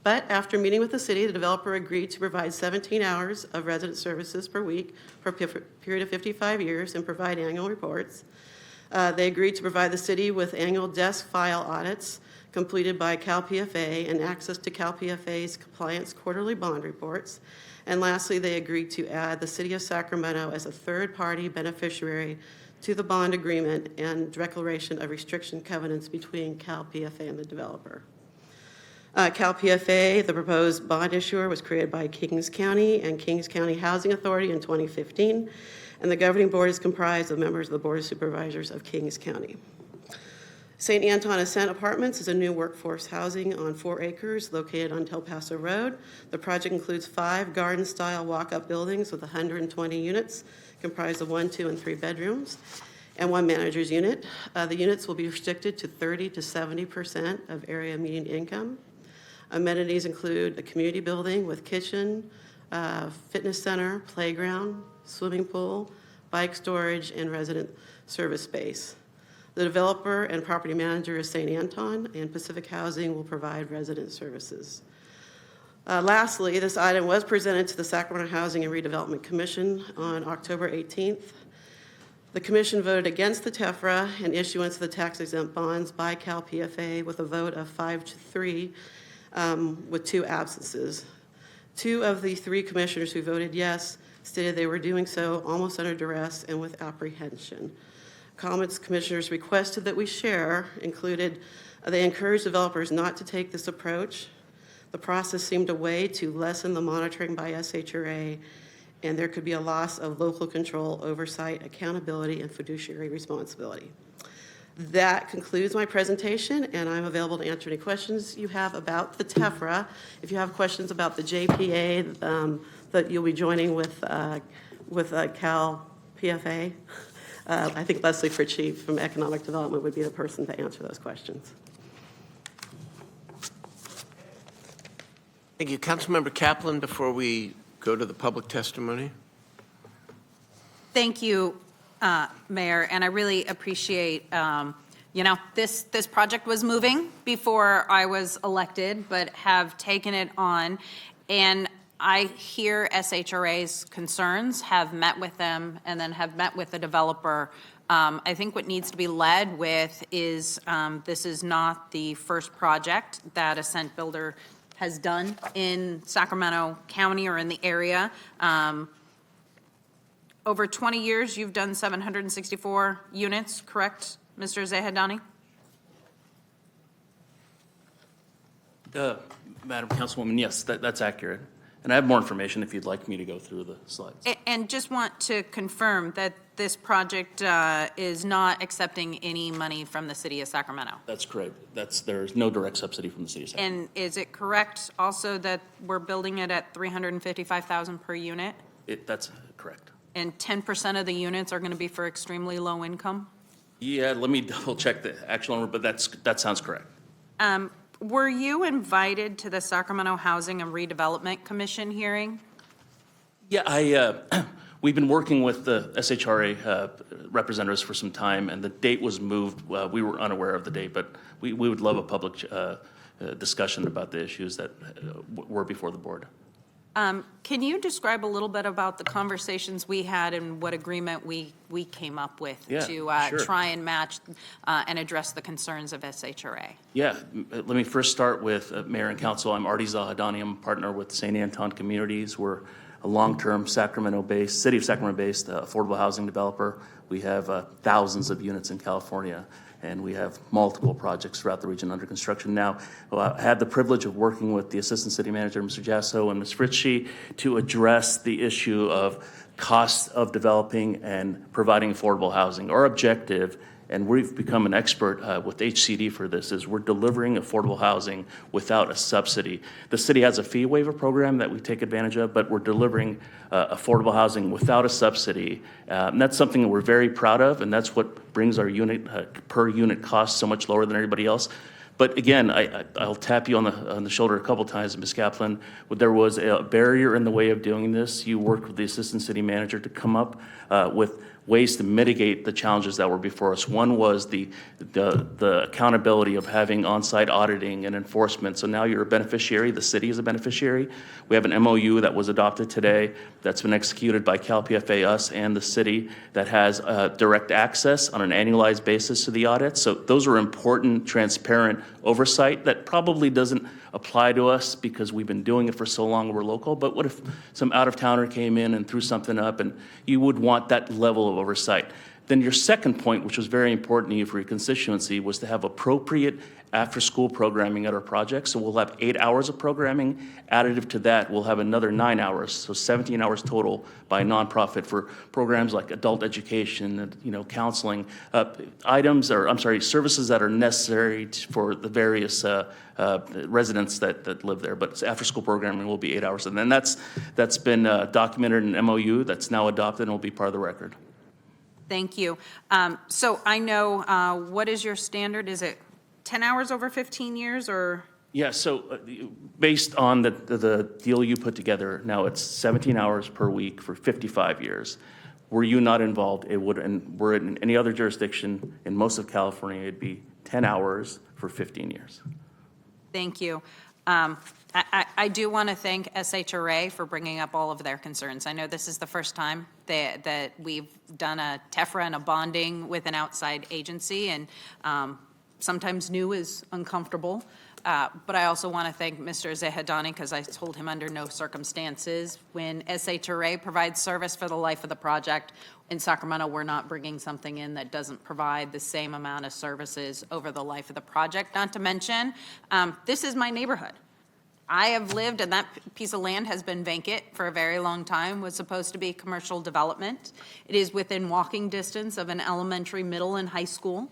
But after meeting with the city, the developer agreed to provide 17 hours of resident services per week for a period of 55 years and provide annual reports. They agreed to provide the city with annual desk file audits completed by Cal PFA and access to Cal PFA's compliance quarterly bond reports. And lastly, they agreed to add the city of Sacramento as a third-party beneficiary to the bond agreement and declaration of restriction covenants between Cal PFA and the developer. Cal PFA, the proposed bond issuer, was created by Kings County and Kings County Housing Authority in 2015, and the governing board is comprised of members of the Board of Supervisors of Kings County. St. Anton Ascent Apartments is a new workforce housing on 4 acres located on El Paso Road. The project includes 5 garden-style walk-up buildings with 120 units, comprised of 1, 2, and 3 bedrooms, and 1 manager's unit. The units will be restricted to 30 to 70% of area median income. Amenities include a community building with kitchen, fitness center, playground, swimming pool, bike storage, and resident service space. The developer and property manager is St. Anton, and Pacific Housing will provide resident services. Lastly, this item was presented to the Sacramento Housing and Redevelopment Commission on October 18th. The commission voted against the TEFRA and issuance of the tax-exempt bonds by Cal PFA with a vote of 5-3 with 2 absences. 2 of the 3 commissioners who voted yes stated they were doing so almost under duress and with apprehension. Comments commissioners requested that we share included they encouraged developers not to take this approach. The process seemed a way to lessen the monitoring by SHRA, and there could be a loss of local control, oversight, accountability, and fiduciary responsibility. That concludes my presentation, and I'm available to answer any questions you have about the TEFRA. If you have questions about the JPA that you'll be joining with Cal PFA, I think Leslie Fritchie from Economic Development would be the person to answer those questions. Thank you. Councilmember Kaplan, before we go to the public testimony. Thank you, Mayor, and I really appreciate, this project was moving before I was elected, but have taken it on, and I hear SHRA's concerns, have met with them, and then have met with the developer I think what needs to be led with is this is not the first project that Ascent Builder has done in Sacramento County or in the area. Over 20 years, you've done 764 units, correct, Mr. Zahedani? Madam Councilwoman, yes, that's accurate. And I have more information if you'd like me to go through the slides. And just want to confirm that this project is not accepting any money from the city of Sacramento. That's correct. There's no direct subsidy from the city of Sacramento. And is it correct also that we're building it at $355,000 per unit? That's correct. And 10% of the units are going to be for extremely low income? Yeah, let me double check the actual number, but that sounds correct. Were you invited to the Sacramento Housing and Redevelopment Commission hearing? Yeah, we've been working with the SHRA representatives for some time, and the date was moved. We were unaware of the date, but we would love a public discussion about the issues that were before the board. Can you describe a little bit about the conversations we had and what agreement we came up with to sure. try and match and address the concerns of SHRA? Yeah, let me first start with Mayor and Council. I'm Artie Zahedani. I'm a partner with St. Anton Communities. We're a long-term Sacramento-based, city of Sacramento-based affordable housing developer. We have thousands of units in California, and we have multiple projects throughout the region under construction now. I had the privilege of working with the Assistant City Manager, Mr. Jasso, and Ms. Fritschy to address the issue of cost of developing and providing affordable housing. Our objective, and we've become an expert with HCD for this, is we're delivering affordable housing without a subsidy. The city has a fee waiver program that we take advantage of, but we're delivering affordable housing without a subsidy. And that's something that we're very proud of, and that's what brings our unit per unit cost so much lower than everybody else. But again, I'll tap you on the shoulder a couple times, Ms. Kaplan. There was a barrier in the way of doing this. You worked with the Assistant City Manager to come up with ways to mitigate the challenges that were before us. One was the accountability of having on-site auditing and enforcement. So now you're a beneficiary, the city is a beneficiary. We have an MOU that was adopted today that's been executed by CalPFA, us, and the city that has direct access on an annualized basis to the audit. So those are important, transparent oversight that probably doesn't apply to us because we've been doing it for so long, we're local. But what if some out-of-towner came in and threw something up, and you would want that level of oversight? Then your second point, which was very important to you for your constituency, was to have appropriate after-school programming at our project. So we'll have 8 hours of programming. Additive to that, we'll have another 9 hours, so 17 hours total by a nonprofit for programs like adult education, counseling, services that are necessary for the various residents that live there. But after-school programming will be 8 hours, and then that's been documented in an MOU that's now adopted and will be part of the record. Thank you. So I know, what is your standard? Is it 10 hours over 15 years or? Yeah, so based on the deal you put together, now it's 17 hours per week for 55 years. Were you not involved, it would, and were it in any other jurisdiction in most of California, it'd be 10 hours for 15 years. Thank you. I do want to thank SHRA for bringing up all of their concerns. I know this is the first time that we've done a TEFRA and a bonding with an outside agency, and sometimes new is uncomfortable. But I also want to thank Mr. Zahedani because I told him under no circumstances when SHRA provides service for the life of the project in Sacramento, we're not bringing something in that doesn't provide the same amount of services over the life of the project. Not to mention, this is my neighborhood. I have lived, and that piece of land has been vacant for a very long time, was supposed to be commercial development. It is within walking distance of an elementary, middle, and high school.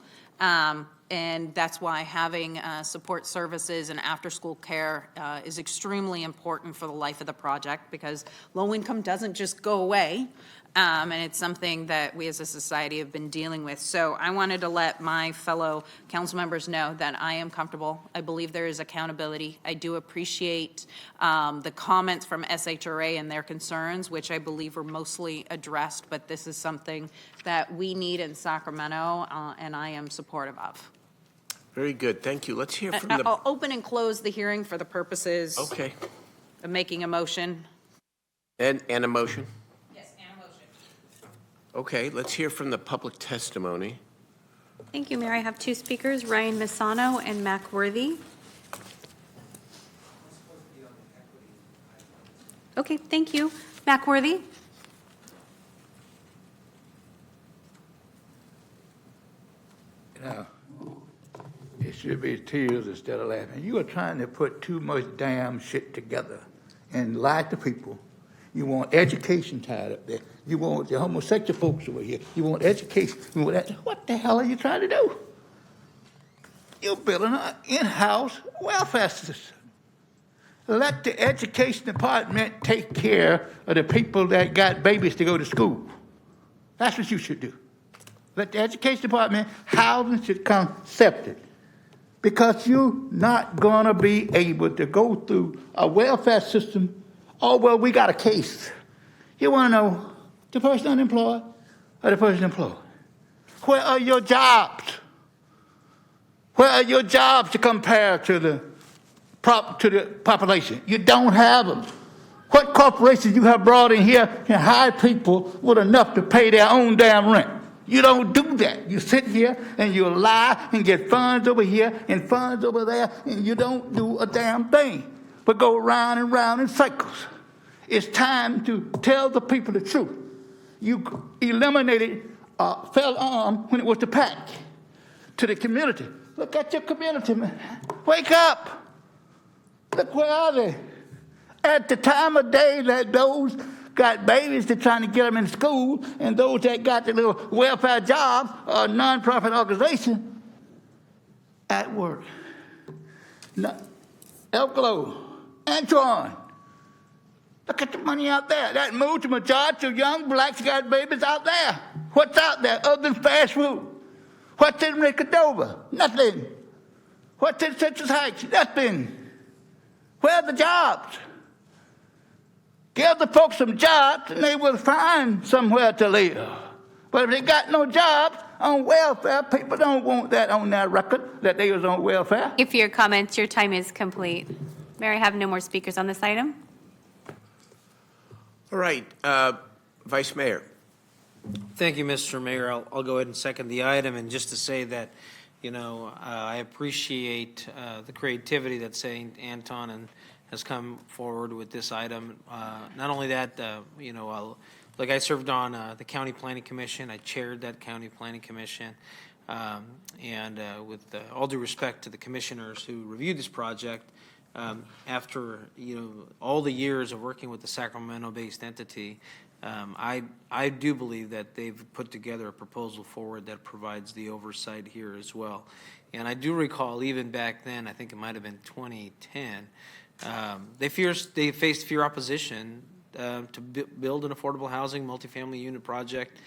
And that's why having support services and after-school care is extremely important for the life of the project, because low income doesn't just go away. And it's something that we as a society have been dealing with. So I wanted to let my fellow council members know that I am comfortable. I believe there is accountability. I do appreciate the comments from SHRA and their concerns, which I believe were mostly addressed, but this is something that we need in Sacramento, and I am supportive of. Very good, thank you. Let's hear from the... I'll open and close the hearing for the purposes of making a motion. And a motion? Yes, and a motion. Okay, let's hear from the public testimony. Thank you, Mayor. I have two speakers, Ryan Misano and Mac Worthy. Okay, thank you. Mac Worthy? It should be tears instead of laughing. You are trying to put too much damn shit together and lie to people. You want education tied up there. You want the homosexual folks over here. You want education. You want that. What the hell are you trying to do? You're building an in-house welfare system. Let the education department take care of the people that got babies to go to school. That's what you should do. Let the education department, housing should come separate. Because you're not going to be able to go through a welfare system. Oh, well, we got a case. You want to know the person unemployed or the person employed? Where are your jobs? Where are your jobs to compare to the population? You don't have them. What corporations you have brought in here can hire people with enough to pay their own damn rent? You don't do that. You sit here and you lie and get funds over here and funds over there, and you don't do a damn thing but go round and round in circles. It's time to tell the people the truth. You eliminated fell arm when it was the pack to the community. Look at your community, man. Wake up. Look, where are they? At the time of day that those got babies, they're trying to get them in school, and those that got the little welfare jobs or nonprofit organization at work. Elklo, Antoine, look at the money out there. That moved the majority of young blacks got babies out there. What's out there other than fast food? What's in Cordova? Nothing. What's in Citrus Heights? Nothing. Where are the jobs? Give the folks some jobs and they will find somewhere to live. But if they got no jobs on welfare, people don't want that on their record that they was on welfare. If your comments, your time is complete. Mayor, I have no more speakers on this item. All right, Vice Mayor. Thank you, Mr. Mayor. I'll go ahead and second the item, and just to say that, you know, I appreciate the creativity that St. Anton has come forward with this item. Not only that, you know, like I served on the County Planning Commission. I chaired that County Planning Commission. And with all due respect to the commissioners who reviewed this project, after, you know, all the years of working with the Sacramento-based entity, I do believe that they've put together a proposal forward that provides the oversight here as well. And I do recall even back then, I think it might have been 2010, they faced fierce opposition to build an affordable housing multifamily unit project,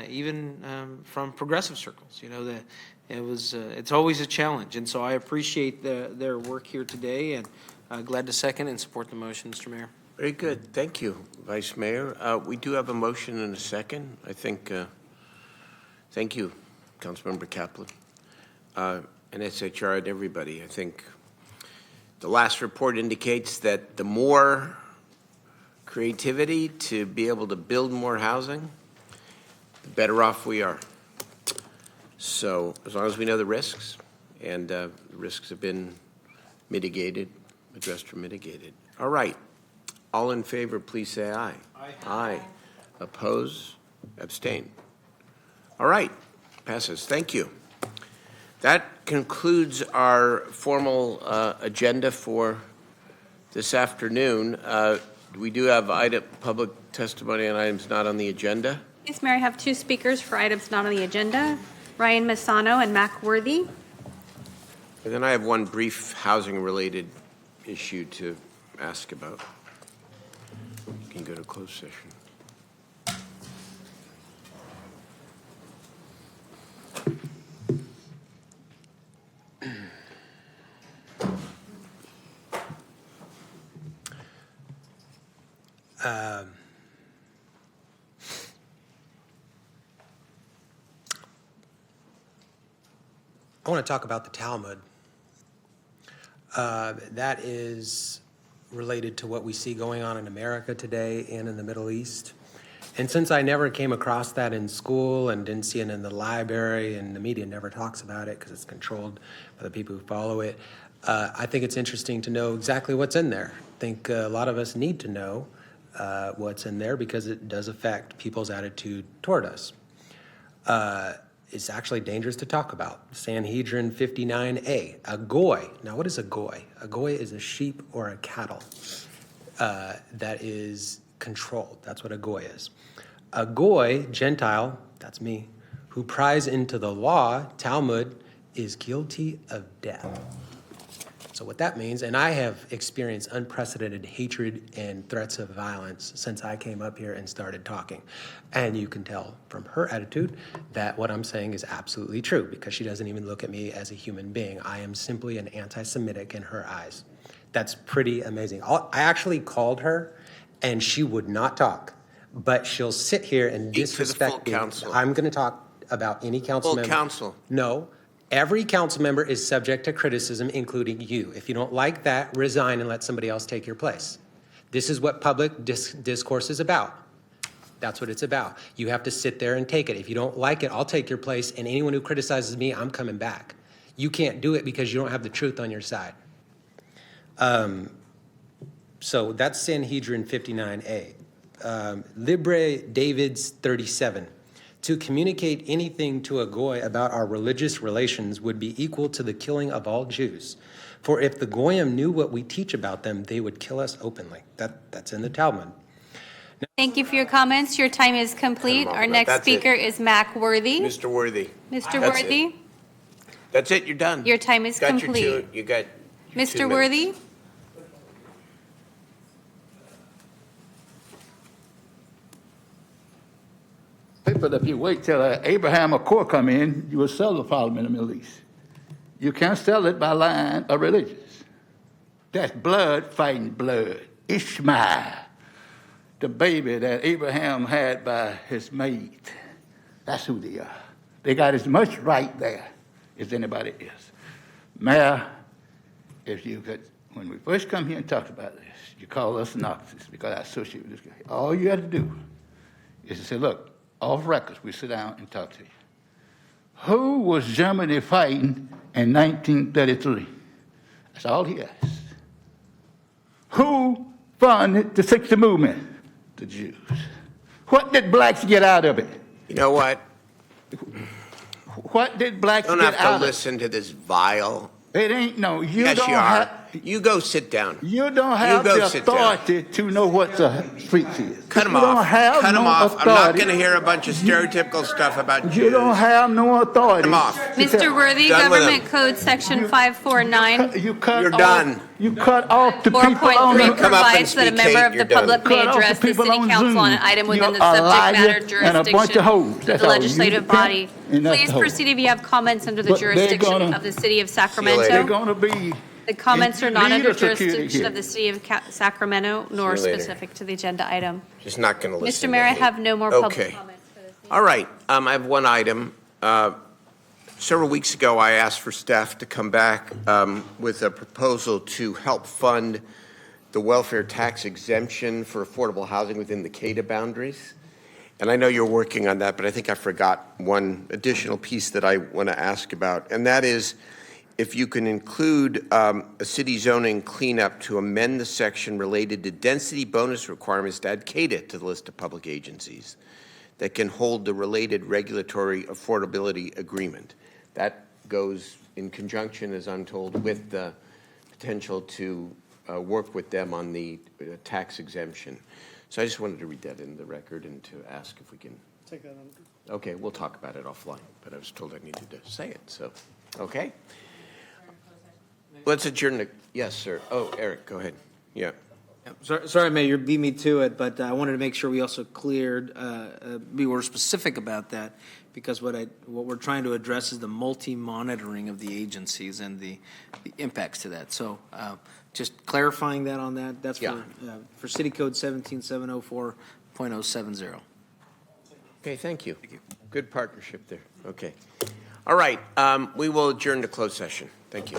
even from progressive circles. You know, it's always a challenge, and so I appreciate their work here today, and glad to second and support the motion, Mr. Mayor. Very good. Thank you, Vice Mayor. We do have a motion and a second. I think, thank you, Councilmember Kaplan, and SHR and everybody. I think the last report indicates that the more creativity to be able to build more housing, the better off we are. So as long as we know the risks, and the risks have been mitigated, addressed or mitigated. All right. All in favor, please say aye. Aye. Aye. Oppose? Abstain? All right. Passes. Thank you. That concludes our formal agenda for this afternoon. We do have public testimony on items not on the agenda. Yes, Mayor, I have two speakers for items not on the agenda, Ryan Misano and Mac Worthy. And then I have one brief housing-related issue to ask about. You can go to closed session. I want to talk about the Talmud. That is related to what we see going on in America today and in the Middle East. And since I never came across that in school and didn't see it in the library, and the media never talks about it because it's controlled by the people who follow it, I think it's interesting to know exactly what's in there. I think a lot of us need to know what's in there because it does affect people's attitude toward us. It's actually dangerous to talk about. Sanhedrin 59A, a goy. Now, what is a goy? A goy is a sheep or a cattle that is controlled. That's what a goy is. A goy, Gentile, that's me, who pries into the law, Talmud, is guilty of death. So what that means, and I have experienced unprecedented hatred and threats of violence since I came up here and started talking. And you can tell from her attitude that what I'm saying is absolutely true because she doesn't even look at me as a human being. I am simply an anti-Semitic in her eyes. That's pretty amazing. I actually called her and she would not talk, but she'll sit here and disrespect me. I'm going to talk about any council member. Full council. No. Every council member is subject to criticism, including you. If you don't like that, resign and let somebody else take your place. This is what public discourse is about. That's what it's about. You have to sit there and take it. If you don't like it, I'll take your place, and anyone who criticizes me, I'm coming back. You can't do it because you don't have the truth on your side. So that's Sanhedrin 59A. Libre Davids 37. To communicate anything to a goy about our religious relations would be equal to the killing of all Jews. For if the goyim knew what we teach about them, they would kill us openly. That's in the Talmud. Thank you for your comments. Your time is complete. Our next speaker is Mac Worthy. Mr. Worthy. Mr. That's Worthy, it. That's it, you're done. your time is complete. You got your 2 Mr. minutes. Worthy? But if you wait till Abraham or Core come in, you will sell the problem in the Middle East. You can't sell it by line or religious. That's blood fighting blood. Ishmael, the baby that Abraham had by his maid. That's who they are. They got as much right there as anybody else. Mayor, if you could, when we first come here and talk about this, you call us Nazis because I associate with this guy. All you had to do is to say, look, off records, we sit down and talk to you. Who was Germany fighting in 1933? That's all he asked. Who funded the 60 movement? The Jews. What did blacks get out of it? You know what? What did blacks You get don't out have of to it? listen to this vile. It ain't no. You Yes, don't you are. have. You go sit down. You don't have go the sit down. authority to know what the streets is. Cut him you off. Don't have Cut no him off. I'm not authority. going to hear a bunch of stereotypical stuff about Jews. You don't have no authority. Cut him off. Mr. Worthy, Done with Government him. Code Section 549. You cut You're off, done. You cut off the people on 4.3 the. Come up and provides that a speak, member Kate. of You're the public done. may Cut off the address the people city on council on an Zoom. item within the You're a subject liar matter and a bunch of hoes. jurisdiction of That's the all. You legislative repent, body. and that's Please the whole. proceed if you have comments under the But they're jurisdiction gonna- of the city of They're Sacramento. going to be. The comments are not under security jurisdiction here. of the city of Sacramento, nor See you later. specific to the agenda item. Just not going to listen. Mr. Mayor, I to have hate. no more public Okay. comments for this meeting. All right. I have one item. Several weeks ago, I asked for staff to come back with a proposal to help fund the welfare tax exemption for affordable housing within the CADA boundaries. And I know you're working on that, but I think I forgot one additional piece that I want to ask about, and that is if you can include a city zoning cleanup to amend the section related to density bonus requirements to add CADA to the list of public agencies that can hold the related regulatory affordability agreement. That goes in conjunction, as I'm told, with the potential to work with them on the tax exemption. So I just wanted to read that in the record and to ask if we can. Take that on. Okay, we'll talk about it offline, but I was told I needed to say it, so, okay. Let's adjourn the, yes, sir. Oh, Eric, go ahead. Yeah. Sorry, Mayor, you beat me to it, but I wanted to make sure we also cleared, we were specific about that, because what we're trying to address is the multi-monitoring of the agencies and the impacts to that. So just clarifying that on that, that's for City Code 17704.070. Okay, thank you. Good partnership there. Okay. All right, we will adjourn to closed session. Thank you.